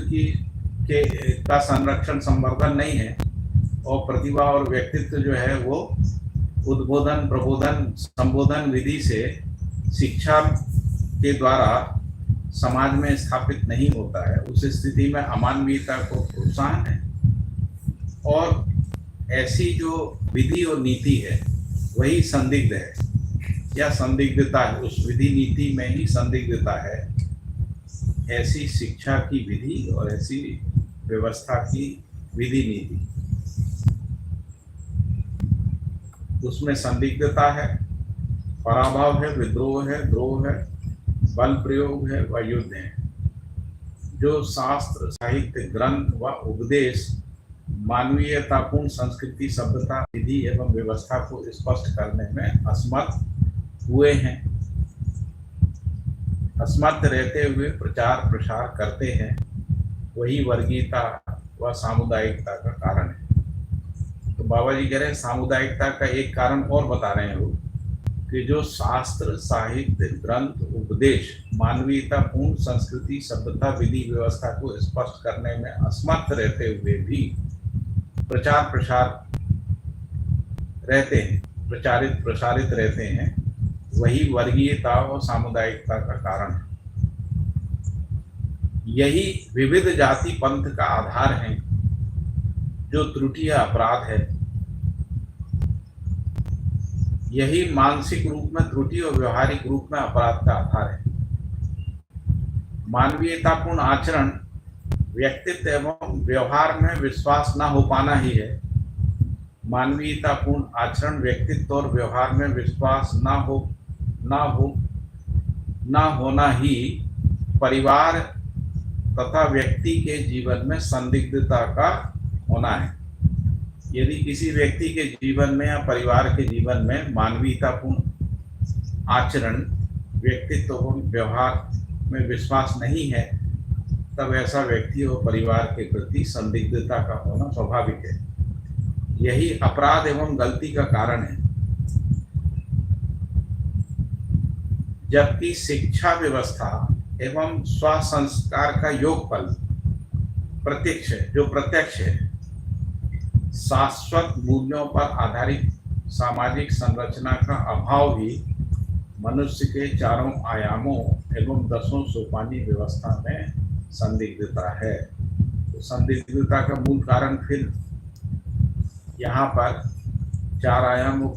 का संरक्षण, संवर्धन नहीं है और प्रतिभा और व्यक्तित्व जो है वो उद्बोधन, प्रबोधन, संबोधन विधि से शिक्षा के द्वारा समाज में स्थापित नहीं होता है, उस स्थिति में अमानवीयता को प्रोत्साहन है। और ऐसी जो विधि और नीति है वही संदिग्ध है, या संदिग्धता है, उस विधि नीति में ही संदिग्धता है। ऐसी शिक्षा की विधि और ऐसी व्यवस्था की विधि नीति, उसमें संदिग्धता है, पराभव है, विद्रोह है, द्रोह है, बल प्रयोग है व युद्ध है। जो शास्त्र, साहित्य, ग्रंथ व उपदेश मानवीयतापूर्ण संस्कृति, सभ्यता, विधि एवं व्यवस्था को स्पष्ट करने में असमर्थ हुए हैं, असमर्थ रहते हुए प्रचार प्रसार करते हैं, वही वर्गीयता व सामुदायिकता का कारण है। तो बाबा जी कह रहे हैं सामुदायिकता का एक कारण और बता रहे हैं वो, कि जो शास्त्र, साहित्य, ग्रंथ, उपदेश मानवीयतापूर्ण संस्कृति, सभ्यता, विधि व्यवस्था को स्पष्ट करने में असमर्थ रहते हुए भी प्रचार प्रसार रहते हैं, प्रचारित प्रसारित रहते हैं, वही वर्गीयता और सामुदायिकता का कारण है। यही विविध जाति पंथ का आधार है, जो त्रुटि या अपराध है। यही मानसिक रूप में त्रुटि और व्यवहारिक रूप में अपराध का आधार है। मानवीयतापूर्ण आचरण व्यक्तित्व एवं व्यवहार में विश्वास न हो पाना ही है। मानवीयतापूर्ण आचरण व्यक्तित्व और व्यवहार में विश्वास न होना ही परिवार तथा व्यक्ति के जीवन में संदिग्धता का होना है। यदि किसी व्यक्ति के जीवन में या परिवार के जीवन में मानवीयतापूर्ण आचरण, व्यक्तित्व एवं व्यवहार में विश्वास नहीं है, तब ऐसा व्यक्ति और परिवार के प्रति संदिग्धता का होना स्वाभाविक है। यही अपराध एवं गलती का कारण है। जबकि शिक्षा व्यवस्था एवं स्वसंस्कार का योगफल प्रत्यक्ष है, शाश्वत मूल्यों पर आधारित सामाजिक संरचना का अभाव ही मनुष्य के चारों आयामों एवं 10 सोपानी व्यवस्था में संदिग्धता है। तो संदिग्धता का मूल कारण फिर यहाँ पर 4 आयाम और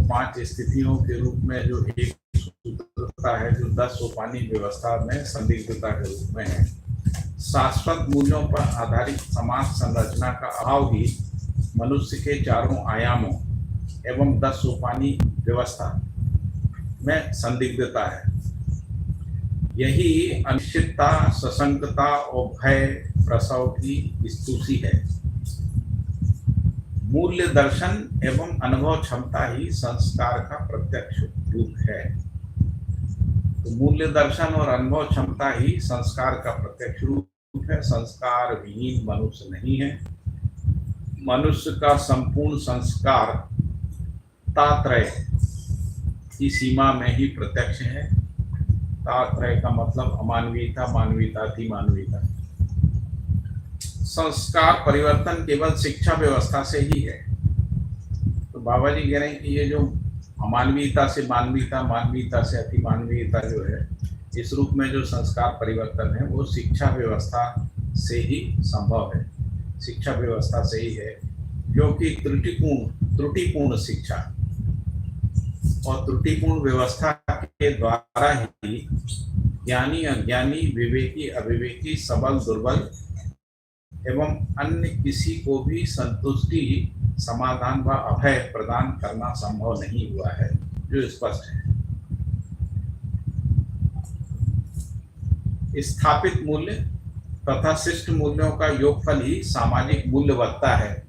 5 स्थितियों के रूप में जो एक सूत्रता है, जो 10 सोपानी व्यवस्था में संदिग्धता के रूप में है। शाश्वत मूल्यों पर आधारित समाज संरचना का अभाव ही मनुष्य के चारों आयामों एवं 10 सोपानी व्यवस्था में संदिग्धता है। यही अनिश्चितता, सशंकता और भय प्रसव की स्तुति है। मूल्य दर्शन एवं अनुभव क्षमता ही संस्कार का प्रत्यक्ष रूप है। तो मूल्य दर्शन और अनुभव क्षमता ही संस्कार का प्रत्यक्ष रूप है। संस्कार विहीन मनुष्य नहीं है। मनुष्य का संपूर्ण संस्कार तात्रय की सीमा में ही प्रत्यक्ष है। तात्रय का मतलब अमानवीयता, मानवीयता, अतिमानवीयता। संस्कार परिवर्तन केवल शिक्षा व्यवस्था से ही है। तो बाबा जी कह रहे हैं कि ये जो अमानवीयता से मानवीयता, मानवीयता से अतिमानवीयता जो है, इस रूप में जो संस्कार परिवर्तन है वो शिक्षा व्यवस्था से ही संभव है। शिक्षा व्यवस्था से ही है, क्योंकि त्रुटिपूर्ण शिक्षा और त्रुटिपूर्ण व्यवस्था के द्वारा ही ज्ञानी अज्ञानी, विवेकी अविवेकी, सबल दुर्बल एवं अन्य किसी को भी संतुष्टि, समाधान व अभय प्रदान करना संभव नहीं हुआ है, जो स्पष्ट है। स्थापित मूल्य तथा शिष्ट मूल्यों का योगफल ही सामाजिक मूल्यवत्ता है।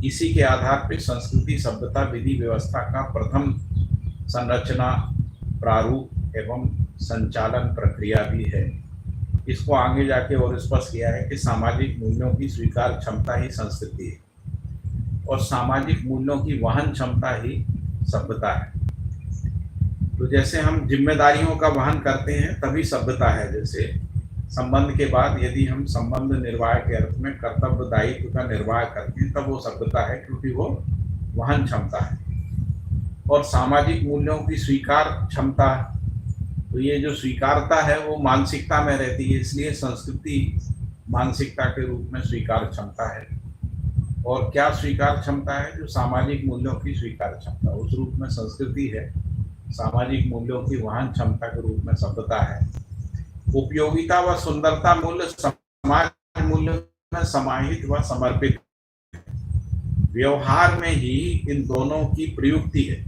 इसी के आधार पर संस्कृति, सभ्यता, विधि व्यवस्था का प्रथम संरचना, प्रारूप एवं संचालन प्रक्रिया भी है। इसको आगे जाके और स्पष्ट किया है कि सामाजिक मूल्यों की स्वीकार क्षमता ही संस्कृति है और सामाजिक मूल्यों की वहन क्षमता ही सभ्यता है। तो जैसे हम जिम्मेदारियों का वहन करते हैं तभी सभ्यता है। जैसे संबंध के बाद यदि हम संबंध निर्वाह के अर्थ में कर्तव्य दायित्व का निर्वाह करते हैं तब वो सभ्यता है, क्योंकि वो वहन क्षमता है। और सामाजिक मूल्यों की स्वीकार क्षमता, तो ये जो स्वीकारता है वो मानसिकता में रहती है, इसलिए संस्कृति मानसिकता के रूप में स्वीकार क्षमता है। और क्या स्वीकार क्षमता है? जो सामाजिक मूल्यों की स्वीकार क्षमता, उस रूप में संस्कृति है। सामाजिक मूल्यों की वहन क्षमता के रूप में सभ्यता है। उपयोगिता व सुंदरता मूल्य समाज मूल्य में समाहित व समर्पित, व्यवहार में ही इन दोनों की प्रयुक्ति है।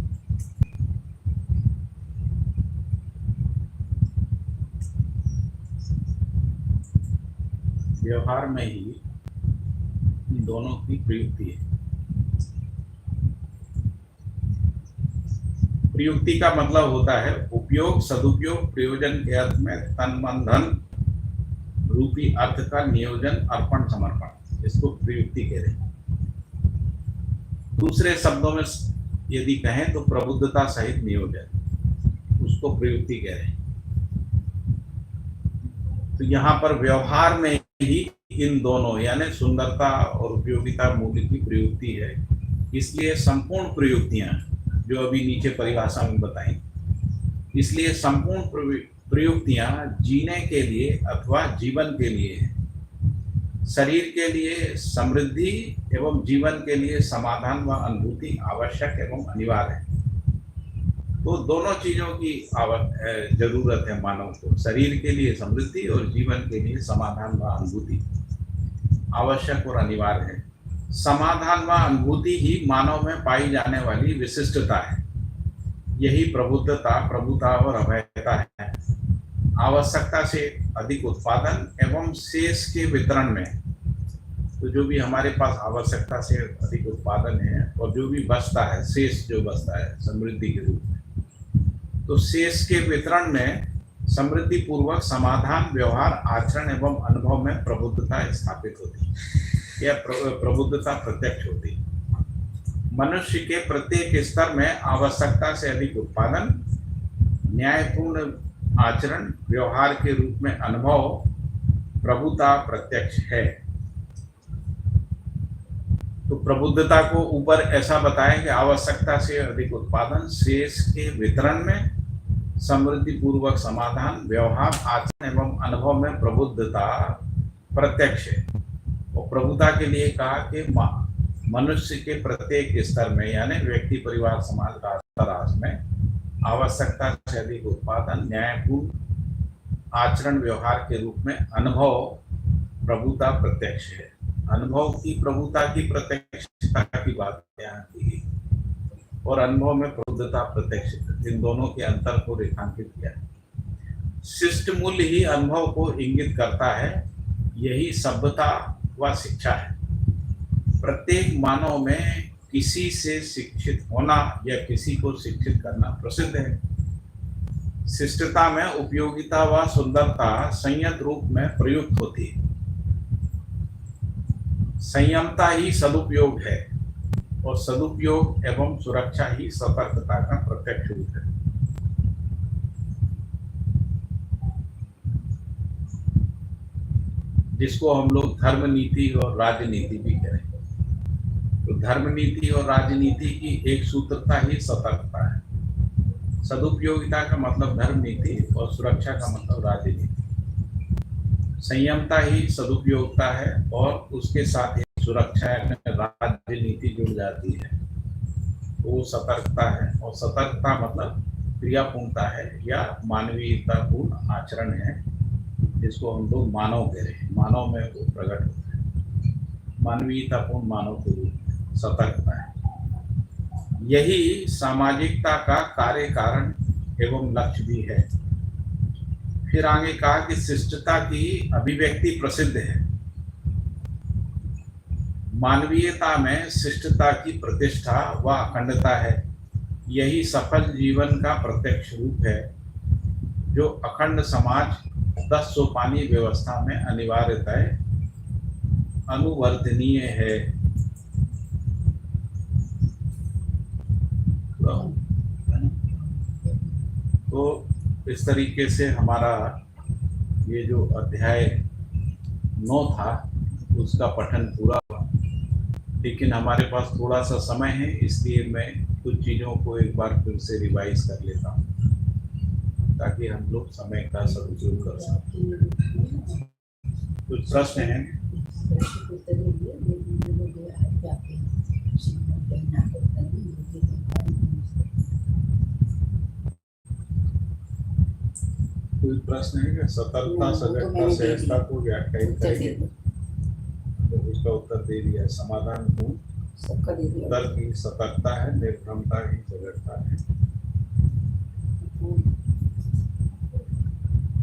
व्यवहार में ही इन दोनों की प्रयुक्ति है। प्रयुक्ति का मतलब होता है उपयोग, सदुपयोग, प्रयोजन के अर्थ में तन मन धन रूपी अर्थ का नियोजन, अर्पण, समर्पण, इसको प्रयुक्ति कह रहे हैं। दूसरे शब्दों में यदि कहें तो प्रबुद्धता सहित नियोजन, उसको प्रयुक्ति कह रहे हैं। तो यहाँ पर व्यवहार में ही इन दोनों यानी सुंदरता और उपयोगिता मूल्य की प्रयुक्ति है। इसलिए संपूर्ण प्रयुक्तियां जो अभी नीचे परिभाषा में बताई, इसलिए संपूर्ण प्रयुक्तियां जीने के लिए अथवा जीवन के लिए, शरीर के लिए समृद्धि एवं जीवन के लिए समाधान व अनुभूति आवश्यक एवं अनिवार्य है। तो दोनों चीजों की जरूरत है मानव को। शरीर के लिए समृद्धि और जीवन के लिए समाधान व अनुभूति आवश्यक और अनिवार्य है। समाधान व अनुभूति ही मानव में पाई जाने वाली विशिष्टता है। यही प्रबुद्धता, प्रभुता और अभयता है। आवश्यकता से अधिक उत्पादन एवं शेष के वितरण में, तो जो भी हमारे पास आवश्यकता से अधिक उत्पादन है और जो भी बचता है, शेष जो बचता है समृद्धि के रूप में, तो शेष के वितरण में समृद्धि पूर्वक समाधान, व्यवहार, आचरण एवं अनुभव में प्रबुद्धता स्थापित होती है या प्रबुद्धता प्रत्यक्ष होती है। मनुष्य के प्रत्येक स्तर में आवश्यकता से अधिक उत्पादन, न्यायपूर्ण आचरण, व्यवहार के रूप में अनुभव, प्रभुता प्रत्यक्ष है। तो प्रबुद्धता को ऊपर ऐसा बताया कि आवश्यकता से अधिक उत्पादन, शेष के वितरण में समृद्धि पूर्वक समाधान, व्यवहार, आचरण एवं अनुभव में प्रबुद्धता प्रत्यक्ष है। और प्रभुता के लिए कहा कि मनुष्य के प्रत्येक स्तर में यानी व्यक्ति, परिवार, समाज, राष्ट्र में आवश्यकता से अधिक उत्पादन, न्यायपूर्ण आचरण, व्यवहार के रूप में अनुभव, प्रभुता प्रत्यक्ष है। अनुभव की प्रभुता की प्रत्यक्षता की बात यहाँ की गई और अनुभव में प्रबुद्धता प्रत्यक्ष, इन दोनों के अंतर को रेखांकित किया है। शिष्ट मूल्य ही अनुभव को इंगित करता है। यही सभ्यता व शिक्षा है। प्रत्येक मानव में किसी से शिक्षित होना या किसी को शिक्षित करना प्रसिद्ध है। शिष्टता में उपयोगिता व सुंदरता संयत रूप में प्रयुक्त होती है। संयमता ही सदुपयोग है और सदुपयोग एवं सुरक्षा ही सतर्कता का प्रत्यक्ष रूप है। जिसको हम लोग धर्म नीति और राजनीति भी करें। तो धर्म नीति और राजनीति की एक सूत्रता ही सतर्कता है। सदुपयोगिता का मतलब धर्म नीति और सुरक्षा का मतलब राजनीति। संयमता ही सदुपयोगिता है और उसके साथ ही सुरक्षा राजनीति जुड़ जाती है तो वो सतर्कता है। और सतर्कता मतलब क्रियापूर्णता है या मानवीयतापूर्ण आचरण है, जिसको हम लोग मानव कह रहे हैं। मानव में वो प्रकट होता है, मानवीयतापूर्ण मानव के रूप में सतर्कता है। यही सामाजिकता का कार्य कारण एवं लक्ष्य भी है। फिर आगे कहा कि शिष्टता की अभिव्यक्ति प्रसिद्ध है। मानवीयता में शिष्टता की प्रतिष्ठा व अखंडता है। यही सफल जीवन का प्रत्यक्ष रूप है, जो अखंड समाज 10 सोपानी व्यवस्था में अनिवार्यतः अनुवर्तनीय है। तो इस तरीके से हमारा ये जो अध्याय 9 था उसका पठन पूरा हुआ। लेकिन हमारे पास थोड़ा सा समय है, इसलिए मैं कुछ चीज़ों को एक बार फिर से रिवाइज कर लेता हूँ ताकि हम लोग समय का सदुपयोग कर सकें। कुछ प्रश्न हैं? कोई प्रश्न है क्या? सतर्कता, सजगता, सहजता को व्याख्यायित करेंगे तो उसका उत्तर दे दिया। समाधान को उत्तर की सतर्कता है, निर्भरता की सजगता है।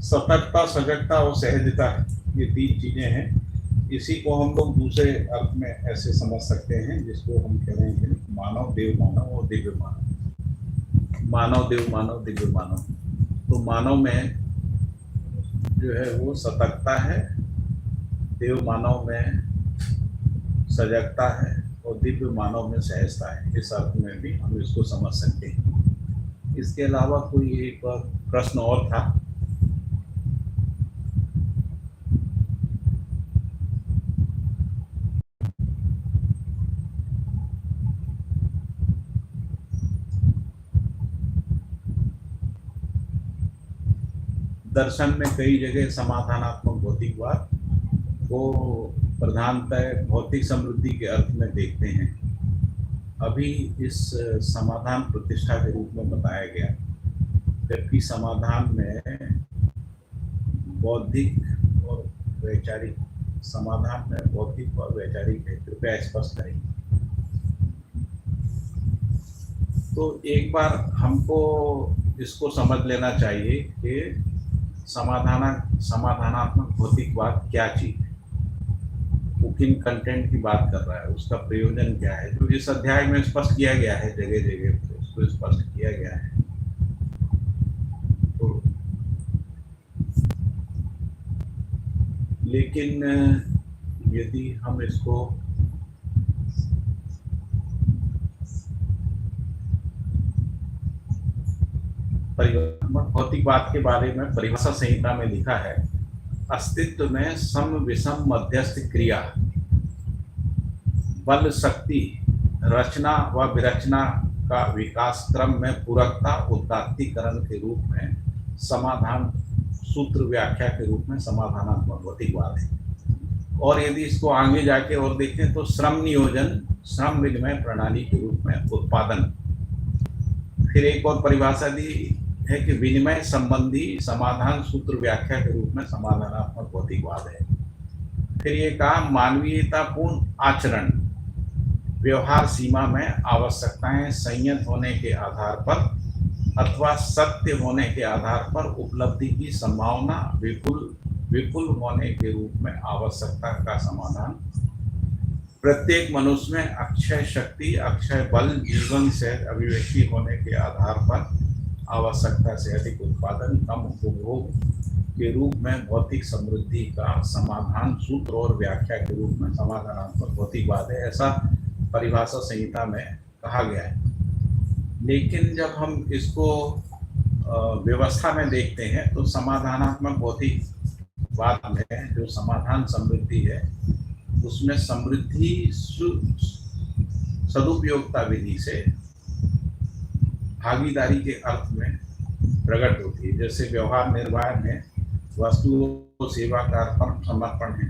सतर्कता, सजगता और सहजता, ये 3 चीजें हैं। इसी को हम लोग दूसरे अर्थ में ऐसे समझ सकते हैं, जिसको हम कह रहे हैं मानव, देव मानव और दिव्य मानव। मानव, देव मानव, दिव्य मानव। तो मानव में जो है वो सतर्कता है, देव मानव में सजगता है और दिव्य मानव में सहजता है। इस अर्थ में भी हम इसको समझ सकते हैं। इसके अलावा कोई एक प्रश्न और था? दर्शन में कई जगह समाधानात्मक भौतिकवाद को प्रधानतः भौतिक समृद्धि के अर्थ में देखते हैं। अभी इस समाधान प्रतिष्ठा के रूप में बताया गया, जबकि समाधान में बौद्धिक और वैचारिक, समाधान में बौद्धिक और वैचारिक है। कृपया स्पष्ट करें। तो एक बार हमको इसको समझ लेना चाहिए कि समाधानात्मक भौतिकवाद क्या चीज है, वो किन कंटेंट की बात कर रहा है, उसका प्रयोजन क्या है, जो इस अध्याय में स्पष्ट किया गया है। जगह जगह पे उसको स्पष्ट किया गया है। तो लेकिन यदि हम इसको भौतिकवाद के बारे में परिभाषा संहिता में लिखा है, अस्तित्व में सम विषम मध्यस्थ क्रिया, बल शक्ति, रचना व विरचना का विकास क्रम में पूरकता उदात्तीकरण के रूप में समाधान सूत्र व्याख्या के रूप में समाधानात्मक भौतिकवाद है। और यदि इसको आगे जाके और देखें तो श्रम नियोजन, श्रम विनिमय प्रणाली के रूप में उत्पादन। फिर एक और परिभाषा दी है कि विनिमय संबंधी समाधान सूत्र व्याख्या के रूप में समाधानात्मक भौतिकवाद है। फिर ये कहा मानवीयतापूर्ण आचरण, व्यवहार सीमा में आवश्यकताएं संयत होने के आधार पर अथवा सत्य होने के आधार पर उपलब्धि की संभावना विपुल होने के रूप में आवश्यकता का समाधान प्रत्येक मनुष्य में अक्षय शक्ति, अक्षय बल, जीवन से अभिव्यक्ति होने के आधार पर आवश्यकता से अधिक उत्पादन, कम उपभोग के रूप में भौतिक समृद्धि का समाधान सूत्र और व्याख्या के रूप में समाधानात्मक भौतिकवाद है, ऐसा परिभाषा संहिता में कहा गया है। लेकिन जब हम इसको व्यवस्था में देखते हैं तो समाधानात्मक भौतिकवाद में जो समाधान समृद्धि है उसमें समृद्धि सदुपयोगिता विधि से भागीदारी के अर्थ में प्रकट होती है। जैसे व्यवहार निर्वाह में वस्तु और सेवा का अर्पण समर्पण है,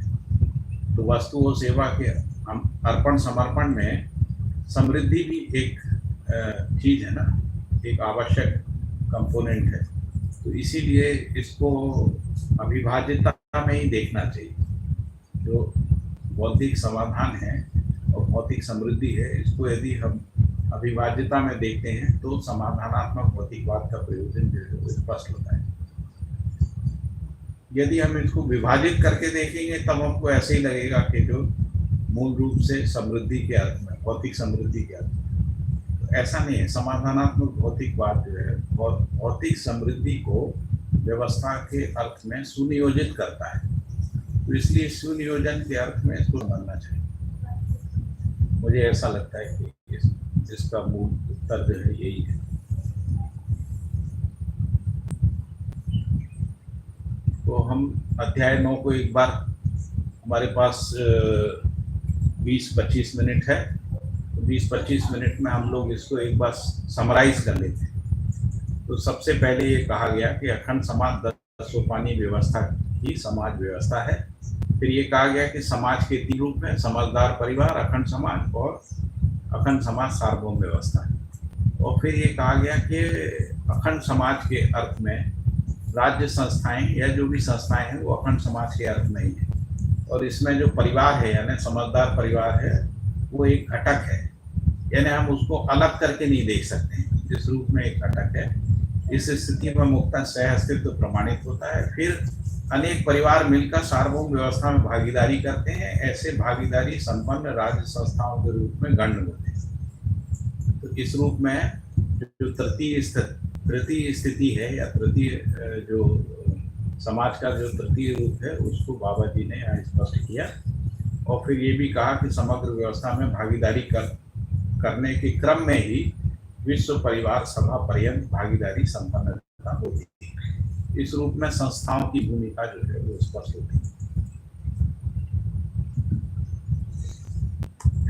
तो वस्तु और सेवा के अर्पण समर्पण में समृद्धि भी एक चीज है ना, एक आवश्यक कंपोनेंट है। तो इसीलिए इसको अविभाज्यता में ही देखना चाहिए। जो बौद्धिक समाधान है और भौतिक समृद्धि है, इसको यदि हम अविभाज्यता में देखते हैं तो समाधानात्मक भौतिकवाद का प्रयोजन जो है वो स्पष्ट होता है। यदि हम इसको विभाजित करके देखेंगे तब हमको ऐसे ही लगेगा कि जो मूल रूप से समृद्धि के अर्थ में, भौतिक समृद्धि के अर्थ में, तो ऐसा नहीं है। समाधानात्मक भौतिकवाद जो है भौतिक समृद्धि को व्यवस्था के अर्थ में सुनियोजित करता है। तो इसलिए सुनियोजन के अर्थ में इसको समझना चाहिए। मुझे ऐसा लगता है कि इसका मूल उत्तर जो है यही है। तो हम अध्याय 9 को एक बार, हमारे पास 20-25 मिनट है, तो 20-25 मिनट में हम लोग इसको एक बार समराइज कर लेते हैं। तो सबसे पहले ये कहा गया कि अखंड समाज 10 सोपानी व्यवस्था की समाज व्यवस्था है। फिर ये कहा गया कि समाज के 3 रूप हैं, समझदार परिवार, अखंड समाज और अखंड समाज सार्वभौम व्यवस्था है। और फिर ये कहा गया कि अखंड समाज के अर्थ में राज्य संस्थाएं या जो भी संस्थाएं हैं वो अखंड समाज के अर्थ नहीं है। और इसमें जो परिवार है यानी समझदार परिवार है वो एक घटक है, यानी हम उसको अलग करके नहीं देख सकते हैं, जिस रूप में एक घटक है। इस स्थिति में मुक्ता सह अस्तित्व प्रमाणित होता है। फिर अनेक परिवार मिलकर सार्वभौम व्यवस्था में भागीदारी करते हैं, ऐसे भागीदारी संपन्न राज्य संस्थाओं के रूप में गण्य होते हैं। तो इस रूप में जो तृतीय स्थिति है या तृतीय जो समाज का जो तृतीय रूप है उसको बाबा जी ने यहाँ स्पष्ट किया। और फिर ये भी कहा कि समग्र व्यवस्था में भागीदारी करने के क्रम में ही विश्व परिवार सभा पर्यंत भागीदारी संपन्नता होती है। इस रूप में संस्थाओं की भूमिका जो है वो स्पष्ट होती है।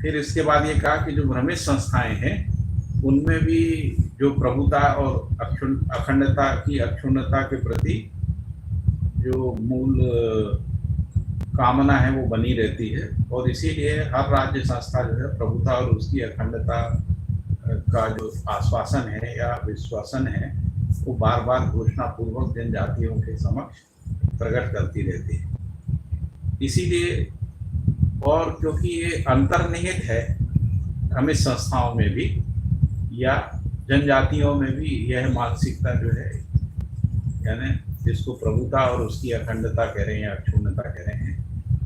फिर इसके बाद ये कहा कि जो भ्रमित संस्थाएं हैं उनमें भी जो प्रभुता और अखंडता की अक्षुण्णता के प्रति जो मूल कामना है वो बनी रहती है। और इसीलिए हर राज्य संस्था जो है प्रभुता और उसकी अखंडता का जो आश्वासन है या विश्वासन है वो बार बार घोषणा पूर्वक जनजातियों के समक्ष प्रकट करती रहती है। इसीलिए और क्योंकि ये अंतर्निहित है भ्रमित संस्थाओं में भी या जनजातियों में भी यह मानसिकता जो है, यानी जिसको प्रभुता और उसकी अखंडता कह रहे हैं या अक्षुण्णता कह रहे हैं,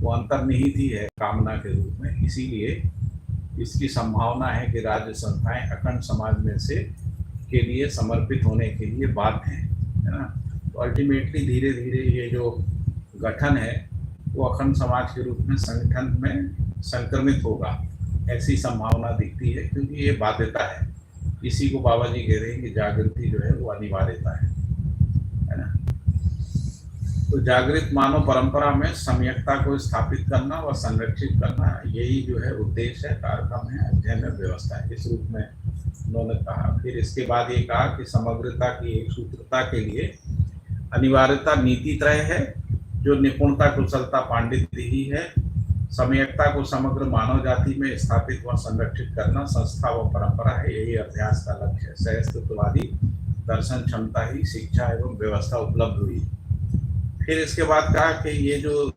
वो अंतर्निहित ही है कामना के रूप में। इसीलिए इसकी संभावना है कि राज्य संस्थाएं अखंड समाज में से के लिए समर्पित होने के लिए बाध्य हैं, है ना। तो अल्टीमेटली धीरे धीरे ये जो गठन है वो अखंड समाज के रूप में संगठन में संक्रमित होगा, ऐसी संभावना दिखती है, क्योंकि ये बाध्यता है। इसी को बाबा जी कह रहे हैं कि जागृति जो है वो अनिवार्यता है ना। तो जागृत मानव परंपरा में सम्यकता को स्थापित करना व संरक्षित करना, यही जो है उद्देश्य है, कार्यक्रम है, अध्ययन व्यवस्था है, इस रूप में उन्होंने कहा। फिर इसके बाद ये कहा कि समग्रता की एक सूत्रता के लिए अनिवार्यता नीति त्रय है, जो निपुणता, कुशलता, पांडित्य ही है। सम्यकता को समग्र मानव जाति में स्थापित व संरक्षित करना संस्था व परंपरा है, यही अभ्यास का लक्ष्य है। सहअस्तित्ववादी दर्शन क्षमता ही शिक्षा एवं व्यवस्था उपलब्ध हुई। फिर इसके बाद कहा कि ये जो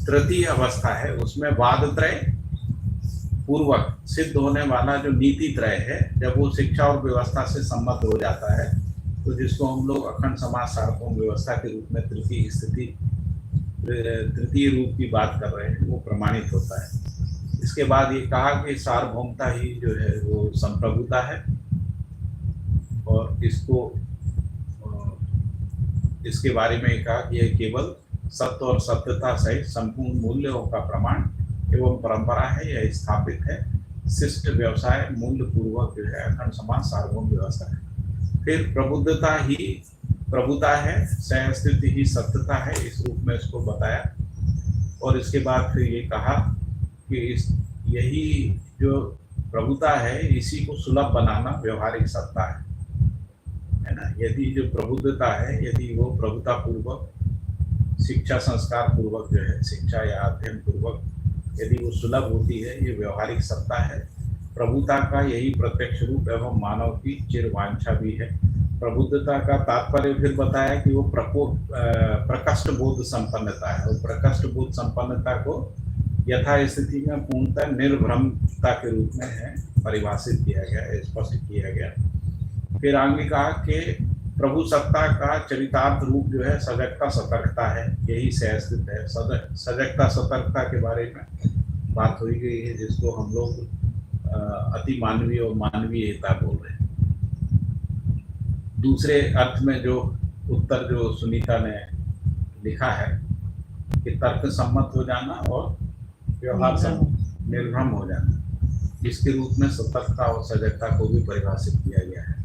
तृतीय अवस्था है उसमें वाद त्रय पूर्वक सिद्ध होने वाला जो नीति त्रय है, जब वो शिक्षा और व्यवस्था से सम्मत हो जाता है तो जिसको हम लोग अखंड समाज सार्वभौम व्यवस्था के रूप में तृतीय स्थिति तृतीय रूप की बात कर रहे हैं वो प्रमाणित होता है। इसके बाद ये कहा कि सार्वभौमता ही जो है वो संप्रभुता है, और इसके बारे में कहा कि यह केवल सत्य और सत्यता सहित संपूर्ण मूल्यों का प्रमाण एवं परंपरा है, यह स्थापित है, शिष्ट व्यवसाय मूल्य पूर्वक जो है अखंड समाज सार्वभौम व्यवस्था है। फिर प्रबुद्धता ही प्रभुता है, सहअस्तित्व ही सत्यता है, इस रूप में इसको बताया। और इसके बाद फिर ये कहा कि यही जो प्रभुता है इसी को सुलभ बनाना व्यवहारिक सत्ता है ना। यदि जो प्रबुद्धता है, यदि वो प्रभुता पूर्वक शिक्षा संस्कार पूर्वक जो है, शिक्षा या अध्ययन पूर्वक यदि वो सुलभ होती है, ये व्यवहारिक सत्ता है। प्रभुता का यही प्रत्यक्ष रूप एवं मानव की चिरवांछा भी है। प्रबुद्धता का तात्पर्य फिर बताया कि वो प्रकष्ट बोध संपन्नता है, और प्रकष्ट बोध संपन्नता को यथास्थिति में पूर्णतः निर्भ्रमता के रूप में है परिभाषित किया गया है, स्पष्ट किया गया। फिर आगे कहा कि प्रभु सत्ता का चरितार्थ रूप जो है सजगता सतर्कता है, यही सहअस्तित्व है। सजगता सतर्कता के बारे में बात हुई गई है, जिसको हम लोग अति मानवीय और मानवीयता बोल रहे हैं। दूसरे अर्थ में जो उत्तर जो सुनीता ने लिखा है कि तर्क सम्मत हो जाना और व्यवहार सम्मत निर्भ्रम हो जाना, इसके रूप में सतर्कता और सजगता को भी परिभाषित किया गया है।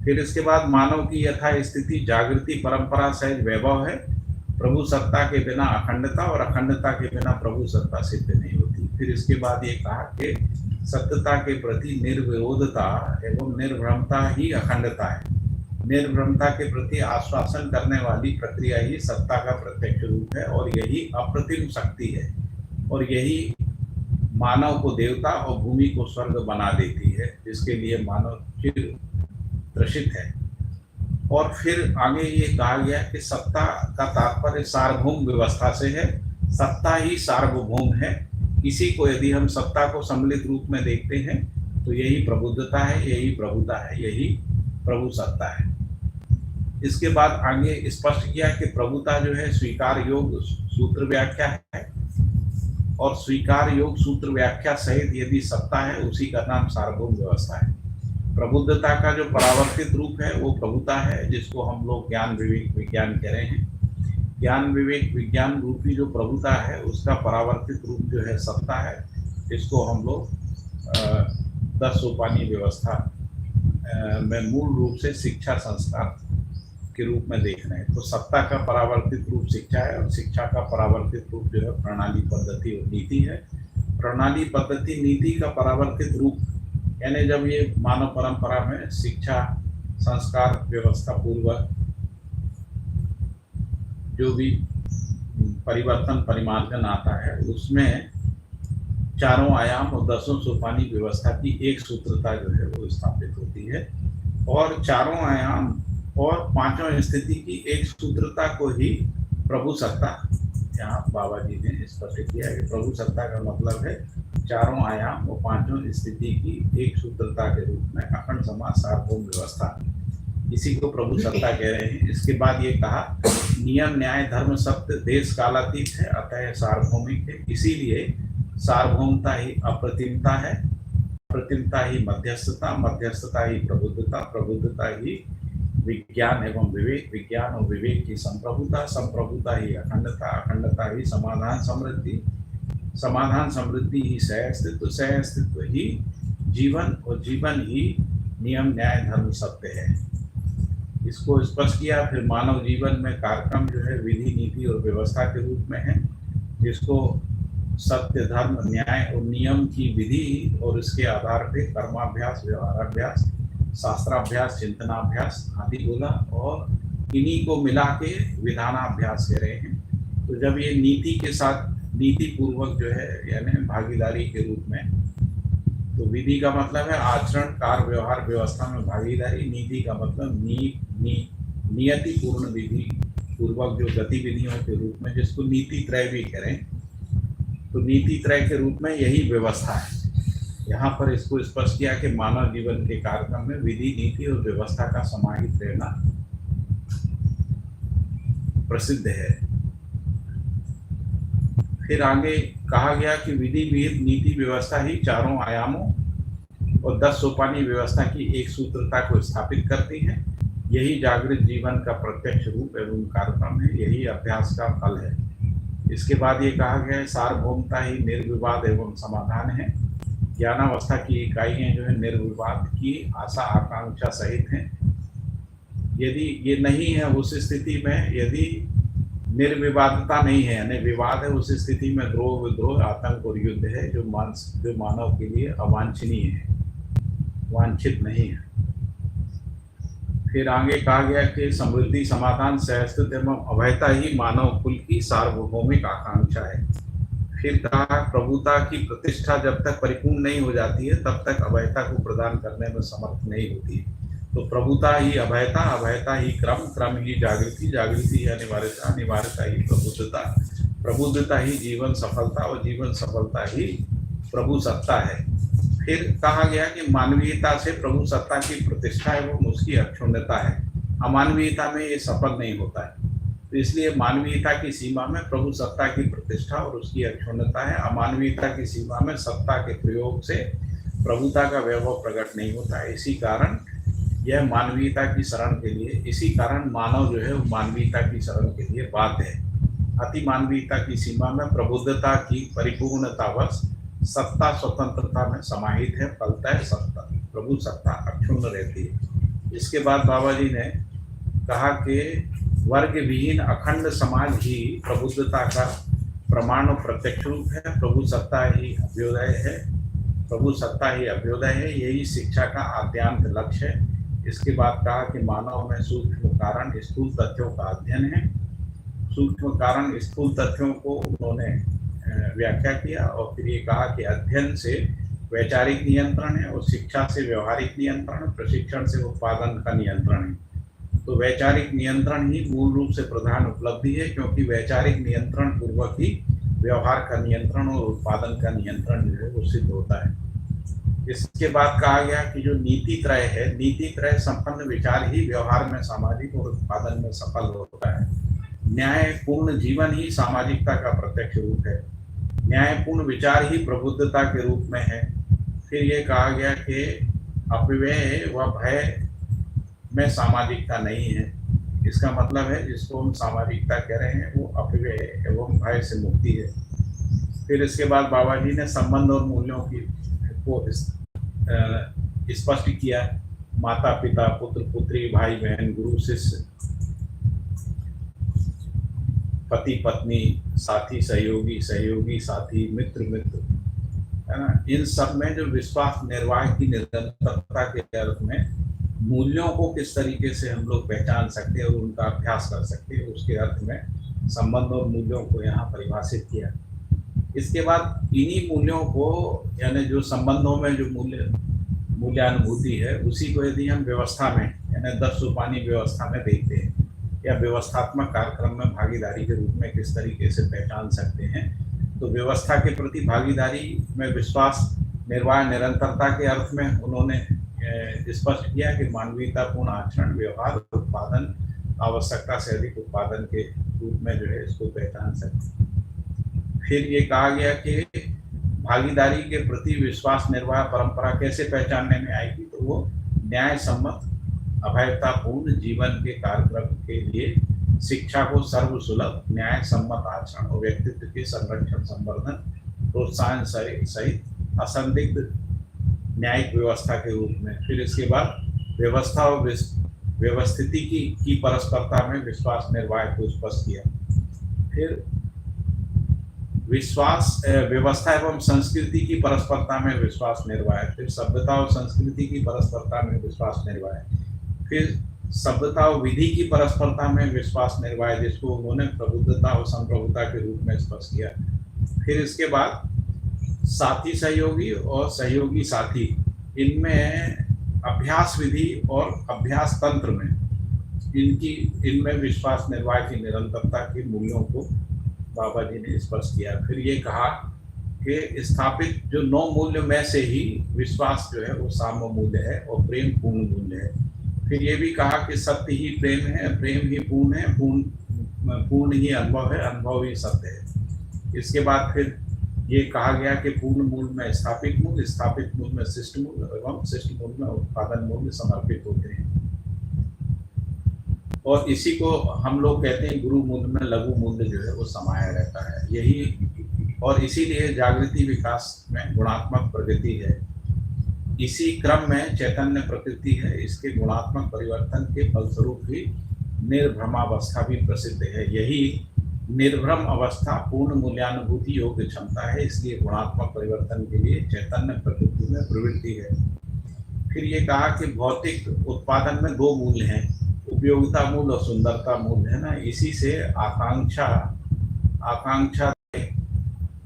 फिर इसके बाद मानव की यथा स्थिति जागृति परंपरा सहित वैभव है। प्रभु सत्ता के बिना अखंडता और अखंडता के बिना प्रभु सत्ता सिद्ध नहीं होती। फिर इसके बाद ये कहा कि सत्यता के प्रति निर्विरोधता एवं निर्भ्रमता ही अखंडता है। निर्भ्रमता के प्रति आश्वासन करने वाली प्रक्रिया ही सत्ता का प्रत्यक्ष रूप है, और यही अप्रतिम शक्ति है, और यही मानव को देवता और भूमि को स्वर्ग बना देती है, जिसके लिए मानव चिर त्रसित है। और फिर आगे ये कहा गया कि सत्ता का तात्पर्य सार्वभौम व्यवस्था से है, सत्ता ही सार्वभौम है। इसी को यदि हम सत्ता को सम्मिलित रूप में देखते हैं तो यही प्रबुद्धता है, यही प्रभुता है, यही प्रभु सत्ता है। इसके बाद आगे स्पष्ट किया कि प्रभुता जो है स्वीकार योग सूत्र व्याख्या है, और स्वीकार योग सूत्र व्याख्या सहित यदि सत्ता है उसी का नाम सार्वभौम व्यवस्था है। प्रबुद्धता का जो परावर्तित रूप है वो प्रभुता है, जिसको हम लोग ज्ञान विवेक विज्ञान कह रहे हैं। ज्ञान विवेक विज्ञान रूपी जो प्रभुता है उसका परावर्तित रूप जो है सत्ता है, इसको हम लोग 10 सोपानी व्यवस्था में मूल रूप से शिक्षा संस्कार के रूप में देख रहे हैं। तो सत्ता का परावर्तित रूप शिक्षा है, और शिक्षा का परावर्तित रूप जो है प्रणाली पद्धति और नीति है। प्रणाली पद्धति नीति का परावर्तित रूप यानी जब ये मानव परंपरा में शिक्षा संस्कार व्यवस्था पूर्वक जो भी परिवर्तन परिमार्जन आता है, उसमें चारों आयाम और 10 सोपानी व्यवस्था की एक सूत्रता जो है वो स्थापित होती है, और चारों आयाम और 5वां स्थिति की एक सूत्रता को ही प्रभु सत्ता, यहाँ बाबा जी ने स्पष्ट किया है कि प्रभु सत्ता का मतलब है चारों आयाम और 5वां स्थिति की एक सूत्रता के रूप में अखंड समाज सार्वभौम व्यवस्था, इसी को प्रभु सत्ता कह रहे हैं। इसके बाद ये कहा नियम न्याय धर्म सत्य देश कालातीत है, अतः सार्वभौमिक है, इसीलिए सार्वभौमता ही अप्रतिमता है, अप्रतिमता ही मध्यस्थता, मध्यस्थता ही प्रबुद्धता, प्रबुद्धता ही विज्ञान एवं विवेक, विज्ञान और विवेक की संप्रभुता, संप्रभुता ही अखंडता, अखंडता ही समाधान समृद्धि, समाधान समृद्धि ही सहअस्तित्व, सहअस्तित्व ही जीवन और जीवन ही नियम न्याय धर्म सत्य है। इसको स्पष्ट किया। फिर मानव जीवन में कार्यक्रम जो है विधि नीति और व्यवस्था के रूप में है, जिसको सत्य धर्म न्याय और नियम की विधि और इसके आधार पर कर्माभ्यास व्यवहाराभ्यास शास्त्राभ्यास चिंतनाभ्यास आदि बोला, और इन्हीं को मिला के विधानाभ्यास कह रहे हैं। तो जब ये नीति के साथ नीति पूर्वक जो है यानी भागीदारी के रूप में, तो विधि का मतलब है आचरण कार्य व्यवहार व्यवस्था में भागीदारी, नीति का मतलब नियति पूर्ण विधि पूर्वक जो गतिविधियों के रूप में, जिसको नीति त्रय भी करें, तो नीति त्रय के रूप में यही व्यवस्था है। यहाँ पर इसको स्पष्ट किया कि मानव जीवन के कार्यक्रम में विधि नीति और व्यवस्था का समाहित रहना प्रसिद्ध है। फिर आगे कहा गया कि विधि विहित नीति व्यवस्था ही चारों आयामों और 10 सोपानी व्यवस्था की एक सूत्रता को स्थापित करती है। यही जागृत जीवन का प्रत्यक्ष रूप एवं कार्यक्रम है, यही अभ्यास का फल है। इसके बाद ये कहा गया है सार्वभौमता ही निर्विवाद एवं समाधान है। ज्ञानावस्था की इकाइयाँ जो है निर्विवाद की आशा आकांक्षा सहित हैं। यदि ये नहीं है उस स्थिति में, यदि निर्विवादता नहीं है यानी विवाद है, उस स्थिति में द्रोह विद्रोह आतंक और युद्ध है जो मानव के लिए अवांछनीय है, वांछित नहीं है। फिर आगे कहा गया कि समृद्धि समाधान सहस्तित्व एवं अभयता ही मानव कुल की सार्वभौमिक आकांक्षा है। फिर कहा प्रभुता की प्रतिष्ठा जब तक परिपूर्ण नहीं हो जाती है तब तक अभयता को प्रदान करने में समर्थ नहीं होती है। तो प्रभुता ही अभयता, अभयता ही क्रम, क्रम ही जागृति, जागृति ही अनिवार्यता, अनिवार्यता ही प्रबुद्धता, प्रबुद्धता ही जीवन सफलता और जीवन सफलता ही प्रभु सत्ता है। फिर कहा गया कि मानवीयता से प्रभु सत्ता की प्रतिष्ठा एवं उसकी अक्षुण्णता है। अमानवीयता में ये सफल नहीं होता है, तो इसलिए मानवीयता की सीमा में प्रभु सत्ता की प्रतिष्ठा और उसकी अक्षुण्णता है। अमानवीयता की सीमा में सत्ता के प्रयोग से प्रभुता का वैभव प्रकट नहीं होता है। इसी कारण यह मानवीयता की शरण के लिए, इसी कारण मानव जो है वो मानवीयता की शरण के लिए बाध्य है। अति मानवीयता की सीमा में प्रबुद्धता की परिपूर्णतावश सत्ता स्वतंत्रता में समाहित है, फलतः सत्ता प्रभु सत्ता अक्षुण्ण रहती है। इसके बाद बाबा जी ने कहा कि वर्ग विहीन अखंड समाज ही प्रबुद्धता का प्रमाण और प्रत्यक्ष रूप है। प्रभु सत्ता ही अभ्युदय है, प्रभु सत्ता ही अभ्युदय है, यही शिक्षा का आद्यांत लक्ष्य है। इसके बाद कहा कि मानव में सूक्ष्म कारण स्थूल तथ्यों का अध्ययन है। सूक्ष्म कारण स्थूल तथ्यों को उन्होंने व्याख्या किया और फिर ये कहा कि अध्ययन से वैचारिक नियंत्रण है और शिक्षा से व्यवहारिक नियंत्रण, प्रशिक्षण से उत्पादन का नियंत्रण है। तो वैचारिक नियंत्रण ही मूल रूप से प्रधान उपलब्धि है, क्योंकि वैचारिक नियंत्रण पूर्वक ही व्यवहार का नियंत्रण और उत्पादन का नियंत्रण जो है वो सिद्ध होता है। इसके बाद कहा गया कि जो नीति त्रय है, नीति त्रय संपन्न विचार ही व्यवहार में सामाजिक और उत्पादन में सफल होता है। न्यायपूर्ण जीवन ही सामाजिकता का प्रत्यक्ष रूप है। न्यायपूर्ण विचार ही प्रबुद्धता के रूप में है। फिर ये कहा गया कि अपव्यय व भय में सामाजिकता नहीं है। इसका मतलब है जिसको हम सामाजिकता कह रहे हैं वो अपव्यय एवं भय से मुक्ति है। फिर इसके बाद बाबा जी ने संबंध और मूल्यों की को स्पष्ट किया। माता पिता, पुत्र पुत्री, भाई बहन, गुरु शिष्य, पति पत्नी, साथी सहयोगी, सहयोगी साथी, मित्र मित्र, है ना। इन सब में जो विश्वास निर्वाह की निरंतरता के अर्थ में मूल्यों को किस तरीके से हम लोग पहचान सकते हैं और उनका अभ्यास कर सकते हैं, उसके अर्थ में संबंध और मूल्यों को यहाँ परिभाषित किया। इसके बाद इन्हीं मूल्यों को यानी जो संबंधों में जो मूल्यानुभूति है उसी को यदि हम व्यवस्था में यानी 10 सोपानी व्यवस्था में देखते हैं या व्यवस्थात्मक कार्यक्रम में भागीदारी के रूप में किस तरीके से पहचान सकते हैं, तो व्यवस्था के प्रति भागीदारी में विश्वास निर्वाह निरंतरता के अर्थ में उन्होंने स्पष्ट किया कि मानवीयतापूर्ण आचरण, व्यवहार, उत्पादन, आवश्यकता से अधिक उत्पादन के रूप में जो है इसको पहचान सकते हैं। फिर ये कहा गया कि भागीदारी के प्रति विश्वास निर्वाह परंपरा कैसे पहचानने में आएगी, तो वो न्याय सम्मत अभयतापूर्ण जीवन के कार्यक्रम के लिए शिक्षा को सर्वसुलभ न्याय सम्मत आचरण और व्यक्तित्व के संरक्षण, संवर्धन, प्रोत्साहन सहित असंदिग्ध न्यायिक व्यवस्था के रूप में। फिर इसके बाद व्यवस्था और व्यवस्थिति की परस्परता में विश्वास निर्वाह को स्पष्ट किया। फिर विश्वास व्यवस्था एवं संस्कृति की परस्परता में विश्वास निर्वाह, फिर सभ्यता और संस्कृति की परस्परता में विश्वास निर्वाह, फिर सभ्यता और विधि की परस्परता में विश्वास निर्वाह, जिसको उन्होंने प्रबुद्धता और संप्रभुता के रूप में स्पष्ट किया। फिर इसके बाद साथी सहयोगी और सहयोगी साथी, इनमें अभ्यास विधि और अभ्यास तंत्र में इनमें विश्वास निर्वाह की निरंतरता के मूल्यों को बाबा जी ने स्पष्ट किया। फिर ये कहा कि स्थापित जो 9 मूल्य में से ही विश्वास जो है वो साम्य मूल्य है और प्रेम पूर्ण मूल्य है। फिर ये भी कहा कि सत्य ही प्रेम है, प्रेम ही पूर्ण है, पूर्ण ही अनुभव है, अनुभव ही सत्य है। इसके बाद फिर ये कहा गया कि पूर्ण मूल में स्थापित मूल, स्थापित मूल में शिष्ट मूल एवं शिष्ट मूल में उत्पादन मूल्य समर्पित होते हैं। और इसी को हम लोग कहते हैं गुरु मूल्य में लघु मूल्य जो है वो समाया रहता है। यही और इसीलिए जागृति विकास में गुणात्मक प्रगति है। इसी क्रम में चैतन्य प्रकृति है, इसके गुणात्मक परिवर्तन के फलस्वरूप ही निर्भ्रमावस्था भी प्रसिद्ध है। यही निर्भ्रम अवस्था पूर्ण मूल्यानुभूति योग्य क्षमता है, इसलिए गुणात्मक परिवर्तन के लिए चैतन्य प्रकृति में प्रवृत्ति है। फिर ये कहा कि भौतिक उत्पादन में दो मूल्य हैं, उपयोगिता मूल और सुंदरता मूल, है ना। इसी से आकांक्षा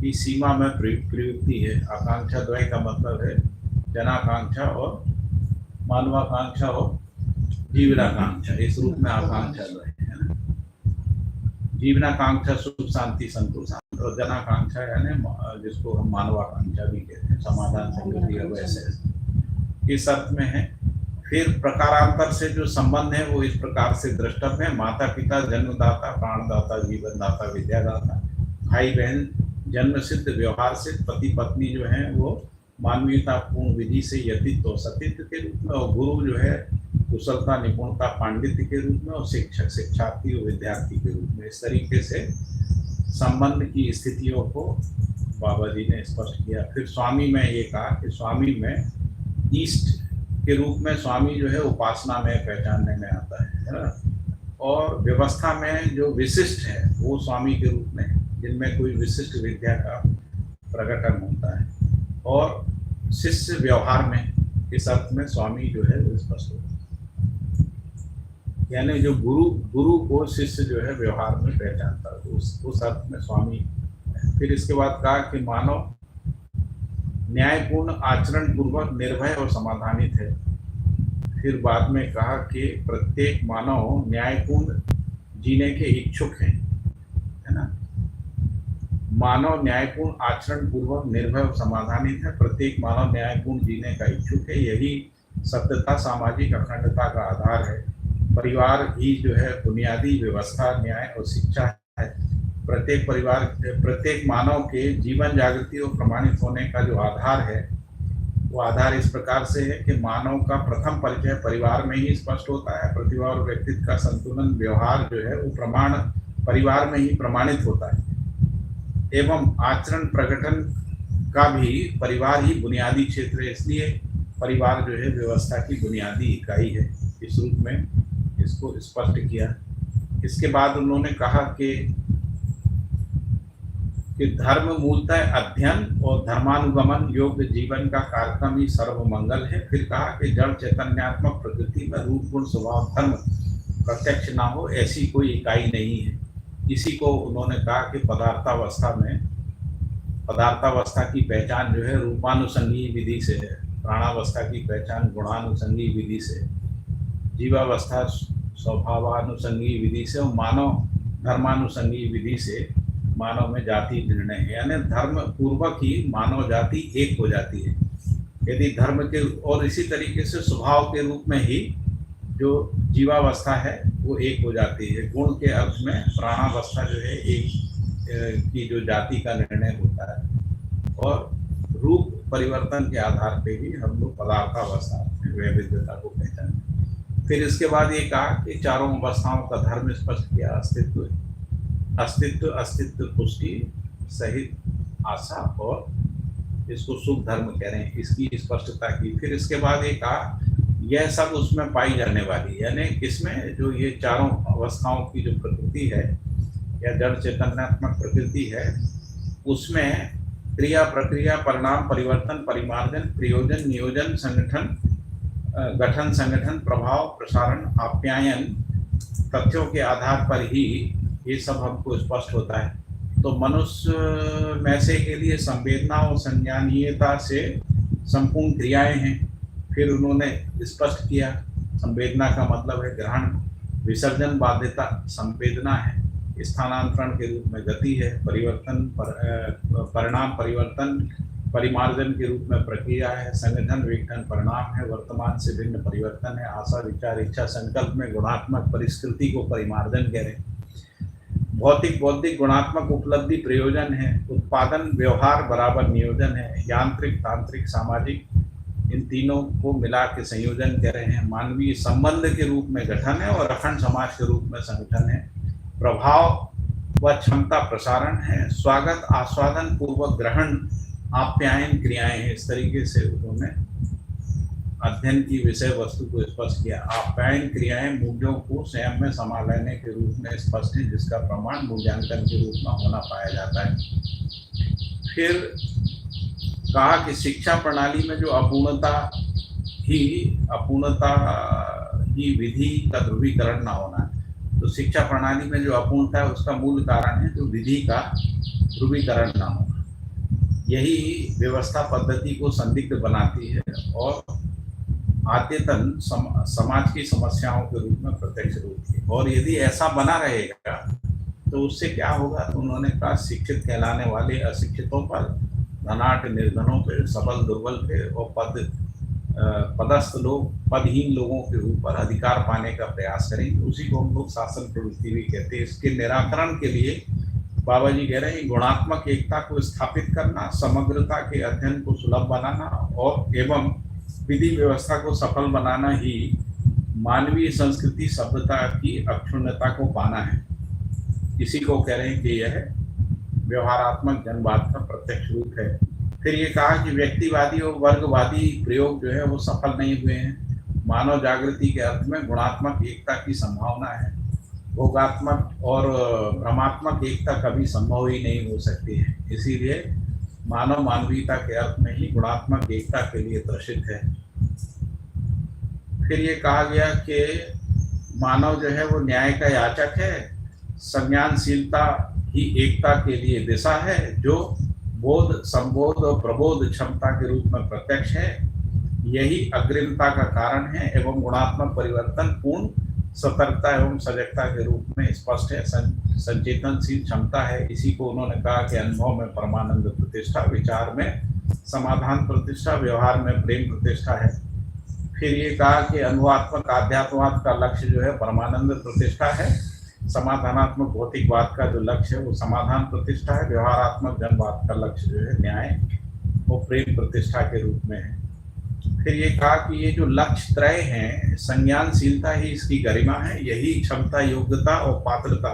की सीमा में प्रवृत्ति है। आकांक्षा द्वय का मतलब है जनाकांक्षा और मानवाकांक्षा और जीवनाकांक्षा, इस रूप में आकांक्षा द्वय है ना। जीवनाकांक्षा सुख शांति संतोष, और जनाकांक्षा यानी जिसको हम मानवाकांक्षा भी कहते हैं, समाधान समृद्धि और वैसे इस अर्थ में है। फिर प्रकारांतर से जो संबंध है वो इस प्रकार से द्रष्टव्य है। माता पिता जन्मदाता, प्राणदाता, जीवनदाता, विद्यादाता, भाई बहन जन्म सिद्ध, व्यवहार सिद्ध, पति पत्नी जो है वो मानवीयता पूर्ण विधि से यतित्व और सतित्व के रूप में, और गुरु जो है कुशलता निपुणता पांडित्य के रूप में, और शिक्षक शिक्षार्थी और विद्यार्थी के रूप में। इस तरीके से संबंध की स्थितियों को बाबा जी ने स्पष्ट किया। फिर स्वामी में ये कहा कि स्वामी में ईष्ट के रूप में स्वामी जो है उपासना में पहचानने में आता है ना। और व्यवस्था में जो विशिष्ट है वो स्वामी के रूप में, जिनमें कोई विशिष्ट विद्या का प्रकटन होता है। और शिष्य व्यवहार में, इस अर्थ में स्वामी जो है वो स्पष्ट होता है, यानी जो गुरु को शिष्य जो है व्यवहार में पहचानता है, उस अर्थ में स्वामी है। फिर इसके बाद कहा कि मानव न्यायपूर्ण आचरण पूर्वक निर्भय और समाधानित है। फिर बाद में कहा कि प्रत्येक मानव न्यायपूर्ण जीने के इच्छुक है ना। मानव न्यायपूर्ण आचरण पूर्वक निर्भय और समाधानित है। प्रत्येक मानव न्यायपूर्ण जीने का इच्छुक है। यही सत्यता, सामाजिक अखंडता का आधार है। परिवार ही जो है बुनियादी व्यवस्था, न्याय और शिक्षा है। प्रत्येक मानव के जीवन जागृति और प्रमाणित होने का जो आधार है वो आधार इस प्रकार से है कि मानव का प्रथम परिचय परिवार में ही स्पष्ट होता है। प्रतिभा और व्यक्तित्व का संतुलन व्यवहार जो है वो प्रमाण परिवार में ही प्रमाणित होता है, एवं आचरण प्रकटन का भी परिवार ही बुनियादी क्षेत्र है। इसलिए परिवार जो है व्यवस्था की बुनियादी इकाई है। इस रूप में इसको स्पष्ट किया। इसके बाद उन्होंने कहा कि धर्म मूलतः अध्ययन और धर्मानुगमन योग्य जीवन का कार्यक्रम ही सर्वमंगल है। फिर कहा कि जड़ चैतन्यात्मक प्रकृति में रूप गुण स्वभाव धर्म प्रत्यक्ष ना हो ऐसी कोई इकाई नहीं है। इसी को उन्होंने कहा कि पदार्थावस्था की पहचान जो है रूपानुसंगी विधि से है, प्राणावस्था की पहचान गुणानुसंगी विधि से, जीवावस्था स्वभावानुसंगी विधि से, और मानव धर्मानुसंगी विधि से मानव में जाति निर्णय है। यानी धर्म पूर्वक ही मानव जाति एक हो जाती है। यदि धर्म के और इसी तरीके से स्वभाव के रूप में ही जो जीवावस्था है वो एक हो जाती है। गुण के अर्थ में प्राणावस्था जो है एक की जो जाति का निर्णय होता है, और रूप परिवर्तन के आधार पे ही हम लोग पदार्थावस्था वैविध्यता को पहचानते। फिर इसके बाद ये कहा कि चारों अवस्थाओं का धर्म स्पष्ट किया। अस्तित्व पुष्टि सहित आशा, और इसको सुख धर्म कह रहे हैं, इसकी स्पष्टता की। फिर इसके बाद ये कहा यह सब उसमें पाई जाने वाली, यानी इसमें जो ये चारों अवस्थाओं की जो प्रकृति है या जड़ चैतन्यात्मक प्रकृति है, उसमें क्रिया प्रक्रिया परिणाम परिवर्तन परिमार्जन प्रयोजन नियोजन संगठन गठन संगठन प्रभाव प्रसारण आप्यायन तथ्यों के आधार पर ही ये सब हमको स्पष्ट होता है। तो मनुष्य में से के लिए संवेदना और संज्ञानीयता से संपूर्ण क्रियाएं हैं। फिर उन्होंने स्पष्ट किया संवेदना का मतलब है ग्रहण, विसर्जन बाध्यता संवेदना है, स्थानांतरण के रूप में गति है, परिवर्तन परिणाम परिवर्तन परिमार्जन के रूप में प्रक्रिया है, संगठन विघटन परिणाम है, वर्तमान से भिन्न परिवर्तन है, आशा विचार इच्छा संकल्प में गुणात्मक परिस्कृति को परिमार्जन कह रहे हैं। भौतिक बौद्धिक गुणात्मक उपलब्धि प्रयोजन है, उत्पादन व्यवहार बराबर नियोजन है, यांत्रिक तांत्रिक सामाजिक इन तीनों को मिला के संयोजन कह रहे हैं। मानवीय संबंध के रूप में गठन है और अखंड समाज के रूप में संगठन है। प्रभाव व क्षमता प्रसारण है, स्वागत आस्वादन पूर्वक ग्रहण आप्यायन क्रियाएं हैं। इस तरीके से उन्होंने अध्ययन की विषय वस्तु को स्पष्ट किया। आप्यायन क्रियाएं मूल्यों को स्वयं में समा लेने के रूप में स्पष्ट है, जिसका प्रमाण मूल्यांकन के रूप में होना पाया जाता है। फिर कहा कि शिक्षा प्रणाली में जो अपूर्णता ही विधि का ध्रुवीकरण ना होना है। तो शिक्षा प्रणाली में जो अपूर्णता है उसका मूल कारण है जो विधि का ध्रुवीकरण ना होना। यही व्यवस्था पद्धति को संदिग्ध बनाती है और आद्यतन समाज की समस्याओं के रूप में प्रत्यक्ष होती है। और यदि ऐसा बना रहेगा तो उससे क्या होगा, तो उन्होंने कहा शिक्षित कहलाने वाले अशिक्षितों पर, धनाढ़ निर्धनों पे, सबल दुर्बल पे और पदस्थ लोग पदहीन लोगों के ऊपर अधिकार पाने का प्रयास करेंगे। उसी को हम लोग शासन प्रवृत्ति भी कहते हैं। इसके निराकरण के लिए बाबा जी कह रहे हैं गुणात्मक एकता को स्थापित करना, समग्रता के अध्ययन को सुलभ बनाना और एवं विधि व्यवस्था को सफल बनाना ही मानवीय संस्कृति सभ्यता की अक्षुण्णता को पाना है। इसी को कह रहे हैं कि यह व्यवहारात्मक जनवाद का प्रत्यक्ष रूप है। फिर ये कहा कि व्यक्तिवादी और वर्गवादी प्रयोग जो है वो सफल नहीं हुए हैं। मानव जागृति के अर्थ में गुणात्मक एकता की संभावना है। भोगात्मक और भ्रमात्मक एकता कभी संभव ही नहीं हो सकती है। इसीलिए मानव मानवीयता के अर्थ में ही गुणात्मक एकता के लिए त्रसित है। फिर ये कहा गया कि मानव जो है वो न्याय का याचक है, संज्ञानशीलता ही एकता के लिए दिशा है, जो बोध संबोध और प्रबोध क्षमता के रूप में प्रत्यक्ष है। यही अग्रिमता का कारण है एवं गुणात्मक परिवर्तन पूर्ण सतर्कता एवं सजगता के रूप में स्पष्ट है। संचेतनशील क्षमता है। इसी को उन्होंने कहा कि अनुभव में परमानंद प्रतिष्ठा, विचार में समाधान प्रतिष्ठा, व्यवहार में प्रेम प्रतिष्ठा है। फिर ये कहा कि अनुभवात्मक आध्यात्मवाद का लक्ष्य जो है परमानंद प्रतिष्ठा है। समाधानात्मक भौतिकवाद का जो लक्ष्य है वो समाधान प्रतिष्ठा है। व्यवहारात्मक जनवाद का लक्ष्य जो है न्याय वो प्रेम प्रतिष्ठा के रूप में है। फिर ये कहा कि ये जो लक्ष्य त्रय हैं, संज्ञानशीलता ही इसकी गरिमा है। यही क्षमता, योग्यता और पात्रता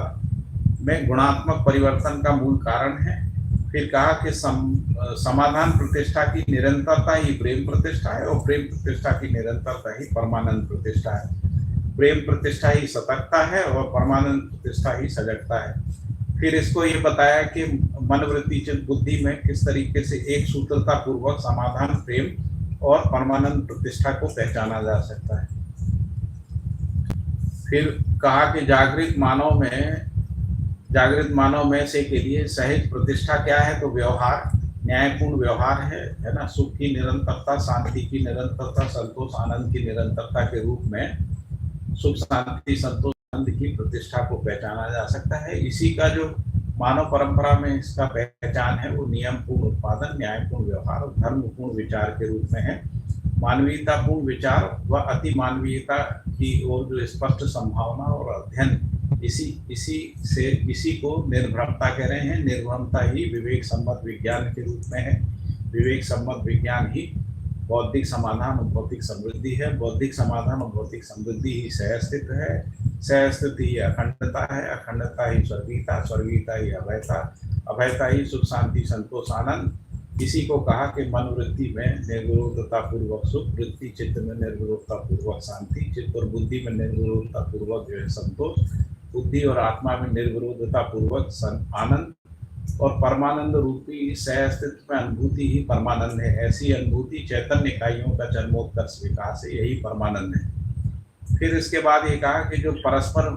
में गुणात्मक परिवर्तन का मूल कारण है। फिर कहा कि समाधान प्रतिष्ठा की निरंतरता ही प्रेम प्रतिष्ठा है और प्रेम प्रतिष्ठा की निरंतरता ही परमानंद प्रतिष्ठा है। प्रेम प्रतिष्ठा ही सतर्कता है और परमानंद प्रतिष्ठा ही सजगता है। फिर इसको ये बताया कि मनवृत्ति चित्त बुद्धि में किस तरीके से एक सूत्रता पूर्वक समाधान, प्रेम और परमानंद प्रतिष्ठा को पहचाना जा सकता है। फिर कहा कि जागृत मानव में से के लिए सहज प्रतिष्ठा क्या है, तो व्यवहार, न्यायपूर्ण व्यवहार है ना। सुख की निरंतरता, शांति की निरंतरता, संतोष आनंद की निरंतरता के रूप में सुख शांति संतोष आनंद की प्रतिष्ठा को पहचाना जा सकता है। इसी का जो मानव परंपरा में इसका पहचान है वो नियम पूर्ण उत्पादन, न्यायपूर्ण व्यवहार और धर्मपूर्ण विचार के रूप में है। मानवीयतापूर्ण विचार व अति मानवीयता की ओर जो स्पष्ट संभावना और अध्ययन, इसी को निर्भरता कह रहे हैं। निर्भरता ही विवेक सम्मत विज्ञान के रूप में है। विवेक सम्मत विज्ञान ही बौद्धिक समाधान और भौतिक समृद्धि है। बौद्धिक समाधान और भौतिक समृद्धि ही सहअस्तित्व है। सहअस्तित्व ही अखंडता है। अखंडता ही स्वर्गीयता, स्वर्गीयता ही अभयता, अभयता ही सुख शांति संतोष आनंद। इसी को कहा कि मन वृत्ति में निर्विरोधता पूर्वक सुख, वृत्ति चित्त में निर्विरोधता पूर्वक शांति, चित्त और बुद्धि में निर्विरोधता पूर्वक जो है संतोष, बुद्धि और आत्मा में निर्विरोधता पूर्वक आनंद और परमानंद रूपी सहअस्तित्व में अनुभूति ही परमानंद है। ऐसी अनुभूति चैतन्य इकाइयों का जन्मोत्कर्ष विकास है, यही परमानंद है। फिर इसके बाद ये कहा कि जो परस्पर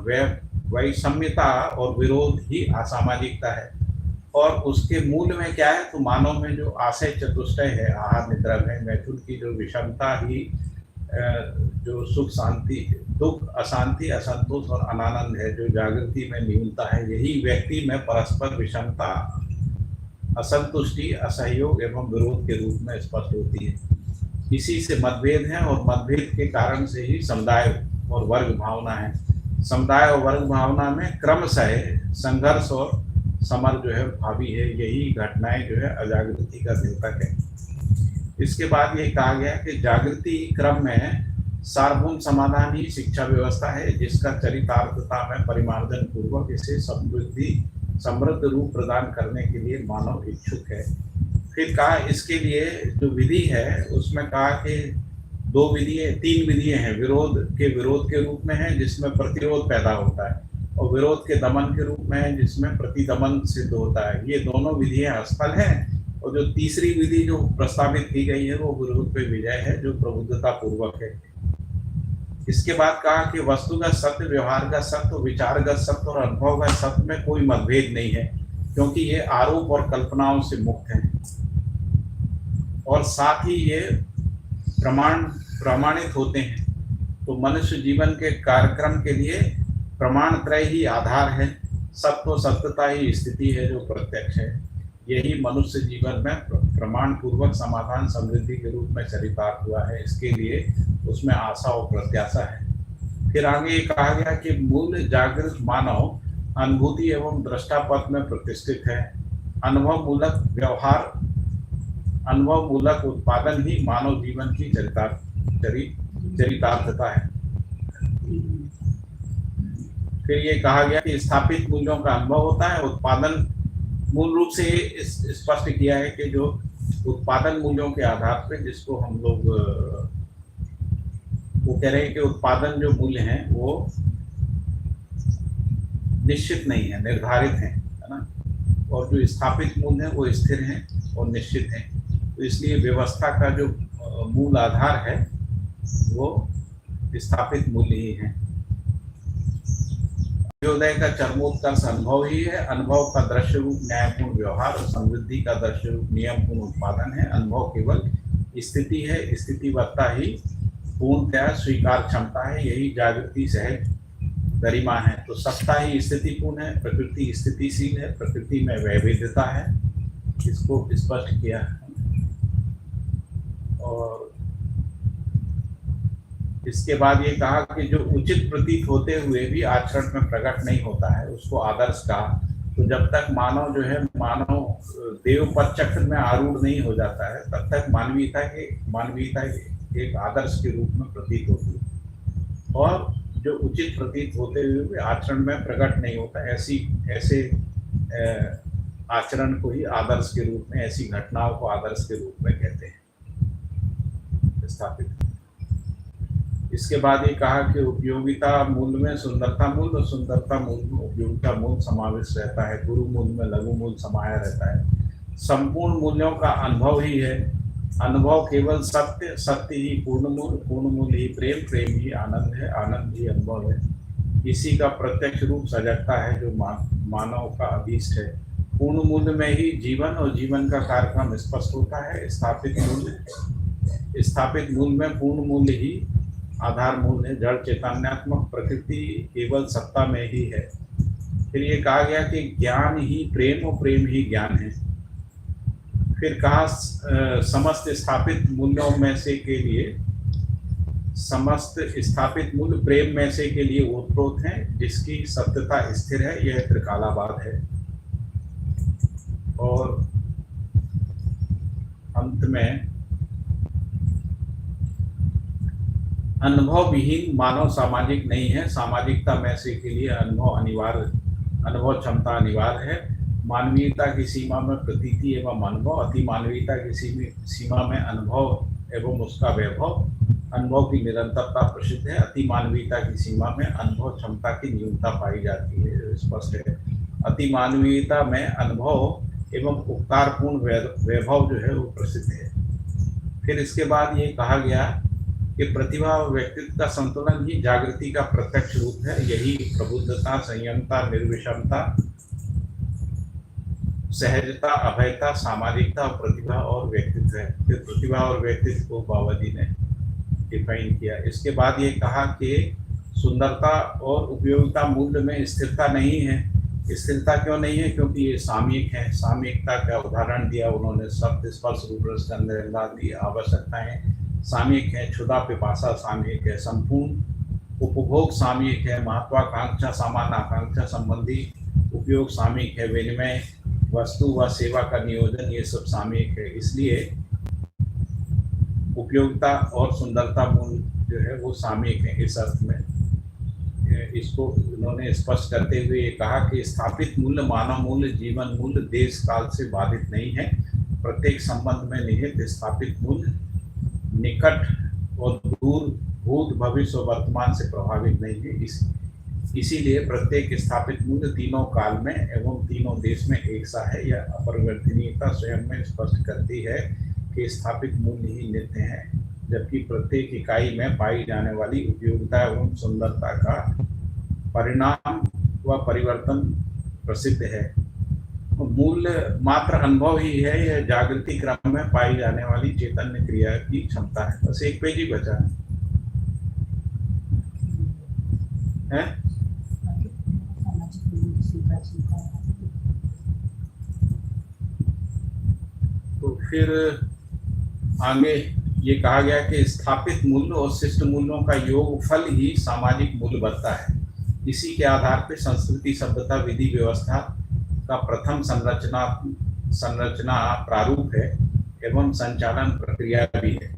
वैषम्यता और विरोध ही असामाजिकता है और उसके मूल में क्या है, तो मानव में जो आशय चतुष्टय है, आहार निद्रा में मैथुन की जो विषमता ही जो सुख शांति, दुख, अशांति, असंतोष और अनानंद है, जो जागृति में न्यूनता है, यही व्यक्ति में परस्पर विषमता, असंतुष्टि, असहयोग एवं विरोध के रूप में स्पष्ट होती है। इसी से मतभेद है और मतभेद के कारण से ही समुदाय और वर्ग भावना है। समुदाय और वर्ग भावना में क्रमशः संघर्ष और समर जो है भावी है। यही घटनाएं जो है अजागृति का द्योतक है। इसके बाद ये कहा गया कि जागृति क्रम में सार्वभौम समाधान ही शिक्षा व्यवस्था है, जिसका चरितार्थता में परिमार्जन पूर्वक इसे समृद्ध रूप प्रदान करने के लिए मानव इच्छुक है। फिर कहा इसके लिए जो विधि है उसमें कहा कि तीन विधियां हैं। विरोध के रूप में है, जिसमें प्रतिरोध पैदा होता है, और विरोध के दमन के रूप में है, जिसमें प्रतिदमन सिद्ध होता है। ये दोनों विधियां असफल हैं। और जो तीसरी विधि जो प्रस्तावित की गई है वो विरोध पे विजय है, जो प्रबुद्धता पूर्वक है। इसके बाद कहा कि वस्तुगत सत्य, व्यवहारगत सत्य, विचारगत सत्य और अनुभवगत सत्य में कोई मतभेद नहीं है, क्योंकि ये आरोप और कल्पनाओं से मुक्त हैं, और साथ ही ये प्रमाणित होते हैं। तो मनुष्य जीवन के कार्यक्रम के लिए प्रमाण त्रय ही आधार है। सत्य और सत्यता ही स्थिति है जो प्रत्यक्ष है। यही मनुष्य जीवन में प्रमाण पूर्वक समाधान समृद्धि के रूप में चरितार्थ हुआ है। इसके लिए उसमें आशा और प्रत्याशा है। फिर आगे कहा गया कि मूल जागृत मानव अनुभूति एवं दृष्टा पथ में प्रतिष्ठित है। अनुभव मूलक उत्पादन ही मानव जीवन की चरितार्थता है। फिर ये कहा गया कि स्थापित मूल्यों का अनुभव होता है। उत्पादन मूल रूप से स्पष्ट किया है कि जो उत्पादन मूल्यों के आधार पर, जिसको हम लोग वो कह रहे हैं कि उत्पादन जो मूल्य हैं वो निश्चित नहीं है, निर्धारित है ना, और जो स्थापित मूल्य हैं वो स्थिर हैं और निश्चित हैं। तो इसलिए व्यवस्था का जो मूल आधार है वो स्थापित मूल्य ही है। अंत्योदय का चरमोत्कर्ष अनुभव ही है। अनुभव का दृश्य रूप न्यायपूर्ण व्यवहार और समृद्धि का दृश्य रूप नियमपूर्ण उत्पादन है। अनुभव केवल स्थिति है, स्थितिवत्ता ही पूर्णतया स्वीकार क्षमता है। यही जागृति सहज गरिमा है। तो सत्ता ही स्थितिपूर्ण है, प्रकृति स्थितिशील है, प्रकृति में वैविध्यता है, इसको स्पष्ट किया है। और इसके बाद ये कहा कि जो उचित प्रतीत होते हुए भी आचरण में प्रकट नहीं होता है उसको आदर्श कहा। तो जब तक मानव जो है देव पद चक्र में आरूढ़ नहीं हो जाता है तब तक मानवीयता एक आदर्श के रूप में प्रतीत होती है। और जो उचित प्रतीत होते हुए भी आचरण में प्रकट नहीं होता, ऐसे आचरण को ही आदर्श के रूप में, ऐसी घटनाओं को आदर्श के रूप में कहते हैं स्थापित। इसके बाद ये कहा कि उपयोगिता मूल में सुंदरता मूल और सुंदरता मूल में उपयोगिता मूल समावेश रहता है। गुरु मूल में लघु मूल समाया रहता है। संपूर्ण मूल्यों का अनुभव ही है। अनुभव केवल सत्य, सत्य ही पूर्ण मूल ही प्रेम, प्रेम ही आनंद है, आनंद ही अनुभव है। इसी का प्रत्यक्ष रूप सजगता है जो मानव का अभीष्ट है। पूर्ण मूल्य में ही जीवन और जीवन का कार्यक्रम स्पष्ट होता है। स्थापित मूल में पूर्ण मूल्य ही आधार मूल है। जड़ चैतन्यात्मक प्रकृति केवल सत्ता में ही है। फिर ये कहा गया कि ज्ञान ही प्रेम और प्रेम ही ज्ञान है। फिर कहा समस्त स्थापित मूल्यों में से के लिए, समस्त स्थापित मूल्य प्रेम में से के लिए ओतप्रोत हैं, जिसकी सत्यता स्थिर है, यह त्रिकालाबाद है। और अंत में अनुभव विहीन मानव सामाजिक नहीं है। सामाजिकता में से के लिए अनुभव क्षमता अनिवार्य है। मानवीयता की सीमा में प्रतीति एवं अनुभव, अति मानवीयता की सीमा में अनुभव एवं उसका वैभव। अनुभव की निरंतरता प्रसिद्ध है। अति मानवीयता की सीमा में अनुभव क्षमता की न्यूनता पाई जाती है, स्पष्ट है। अति मानवीयता में अनुभव एवं उपकारपूर्ण वैभव जो है वो प्रसिद्ध है। फिर इसके बाद ये कहा गया कि प्रतिभा और व्यक्तित्व का संतुलन ही जागृति का प्रत्यक्ष रूप है। यही प्रबुद्धता, संयमता, निर्विषमता, सहजता, अभयता, सामाजिकता, प्रतिभा और व्यक्तित्व है। फिर प्रतिभा और व्यक्तित्व को बाबा जी ने डिफाइन किया। इसके बाद ये कहा कि सुंदरता और उपयोगिता मूल्य में स्थिरता नहीं है। स्थिरता क्यों नहीं है? क्योंकि ये सामयिक है। सामयिकता का उदाहरण दिया उन्होंने। शब्द, स्पर्श, रूप, रस, गंध आदि आवश्यकताएं सामयिक है। क्षुधा, पिपासा सामयिक है। संपूर्ण उपभोग सामयिक है, महत्वाकांक्षा समान आकांक्षा संबंधी उपयोग सामयिक है, विनिमय वस्तु व सेवा का नियोजन ये सब सामयिक है। इसलिए उपयोगिता और सुंदरता मूल जो है वो सामयिक है। इस अर्थ में इसको उन्होंने स्पष्ट करते हुए ये कहा कि स्थापित मूल्य मानव मूल्य जीवन मूल्य देश काल से बाधित नहीं है। प्रत्येक संबंध में निहित स्थापित मूल्य निकट और दूर भूत भविष्य और वर्तमान से प्रभावित नहीं है। इसीलिए प्रत्येक स्थापित मूल्य तीनों काल में एवं तीनों देश में एक सा है। यह अपरिवर्तनीयता स्वयं में स्पष्ट करती है कि स्थापित मूल्य ही नित्य है, जबकि प्रत्येक इकाई में पाई जाने वाली उपयोगिता एवं सुंदरता का परिणाम व परिवर्तन प्रसिद्ध है। मूल्य मात्र अनुभव ही है, यह जागृति क्रम में पाई जाने वाली चैतन्य क्रिया की क्षमता है। बस एक पेज ही बचा है। तो फिर आगे ये कहा गया कि स्थापित मूल्य और शिष्ट मूल्यों का योग फल ही सामाजिक मूल्य बनता है। इसी के आधार पर संस्कृति सभ्यता विधि व्यवस्था का प्रथम संरचना प्रारूप है एवं संचालन प्रक्रिया भी है।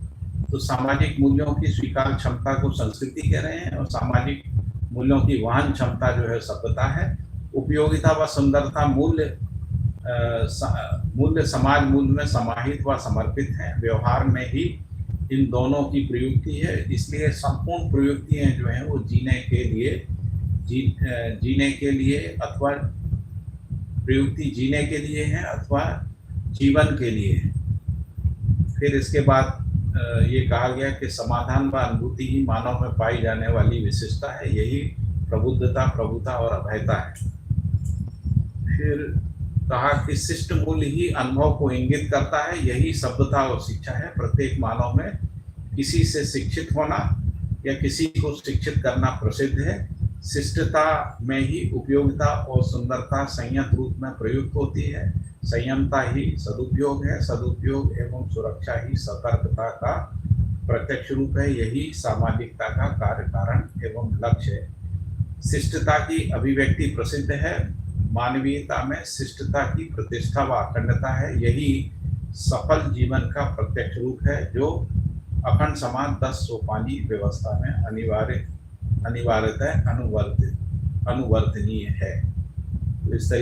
तो सामाजिक मूल्यों की स्वीकार क्षमता को संस्कृति कह रहे हैं और सामाजिक मूल्यों की वहन क्षमता जो है सभ्यता है। उपयोगिता व सुंदरता मूल्य समाज मूल्य में समाहित व समर्पित है। व्यवहार में ही इन दोनों की प्रयुक्ति है, इसलिए संपूर्ण प्रयुक्तियां जो हैं वो जीने के लिए अथवा प्रयुक्ति जीने के लिए है अथवा जीवन के लिए है। फिर इसके बाद ये कहा गया कि समाधान व अनुभूति ही मानव में पाई जाने वाली विशिष्टता है। यही प्रबुद्धता प्रभुता और अभयता है। फिर कहा कि शिष्ट मूल्य ही अनुभव को इंगित करता है। यही सभ्यता और शिक्षा है। प्रत्येक मानव में किसी से शिक्षित होना या किसी को शिक्षित करना प्रसिद्ध है। शिष्टता में ही उपयोगिता और सुंदरता संयत रूप में प्रयुक्त होती है। संयमता ही सदुपयोग है। सदुपयोग एवं सुरक्षा ही सतर्कता का प्रत्यक्ष रूप है। यही सामाजिकता का कार्य कारण एवं लक्ष्य है। शिष्टता की अभिव्यक्ति प्रसिद्ध है। मानवीयता में शिष्टता की प्रतिष्ठा व अखंडता है। यही सफल जीवन का प्रत्यक्ष रूप है, जो अखंड समान 10 सोपानी व्यवस्था में अनिवार्यतः अनुवर्तनीय है। तो इस तरीके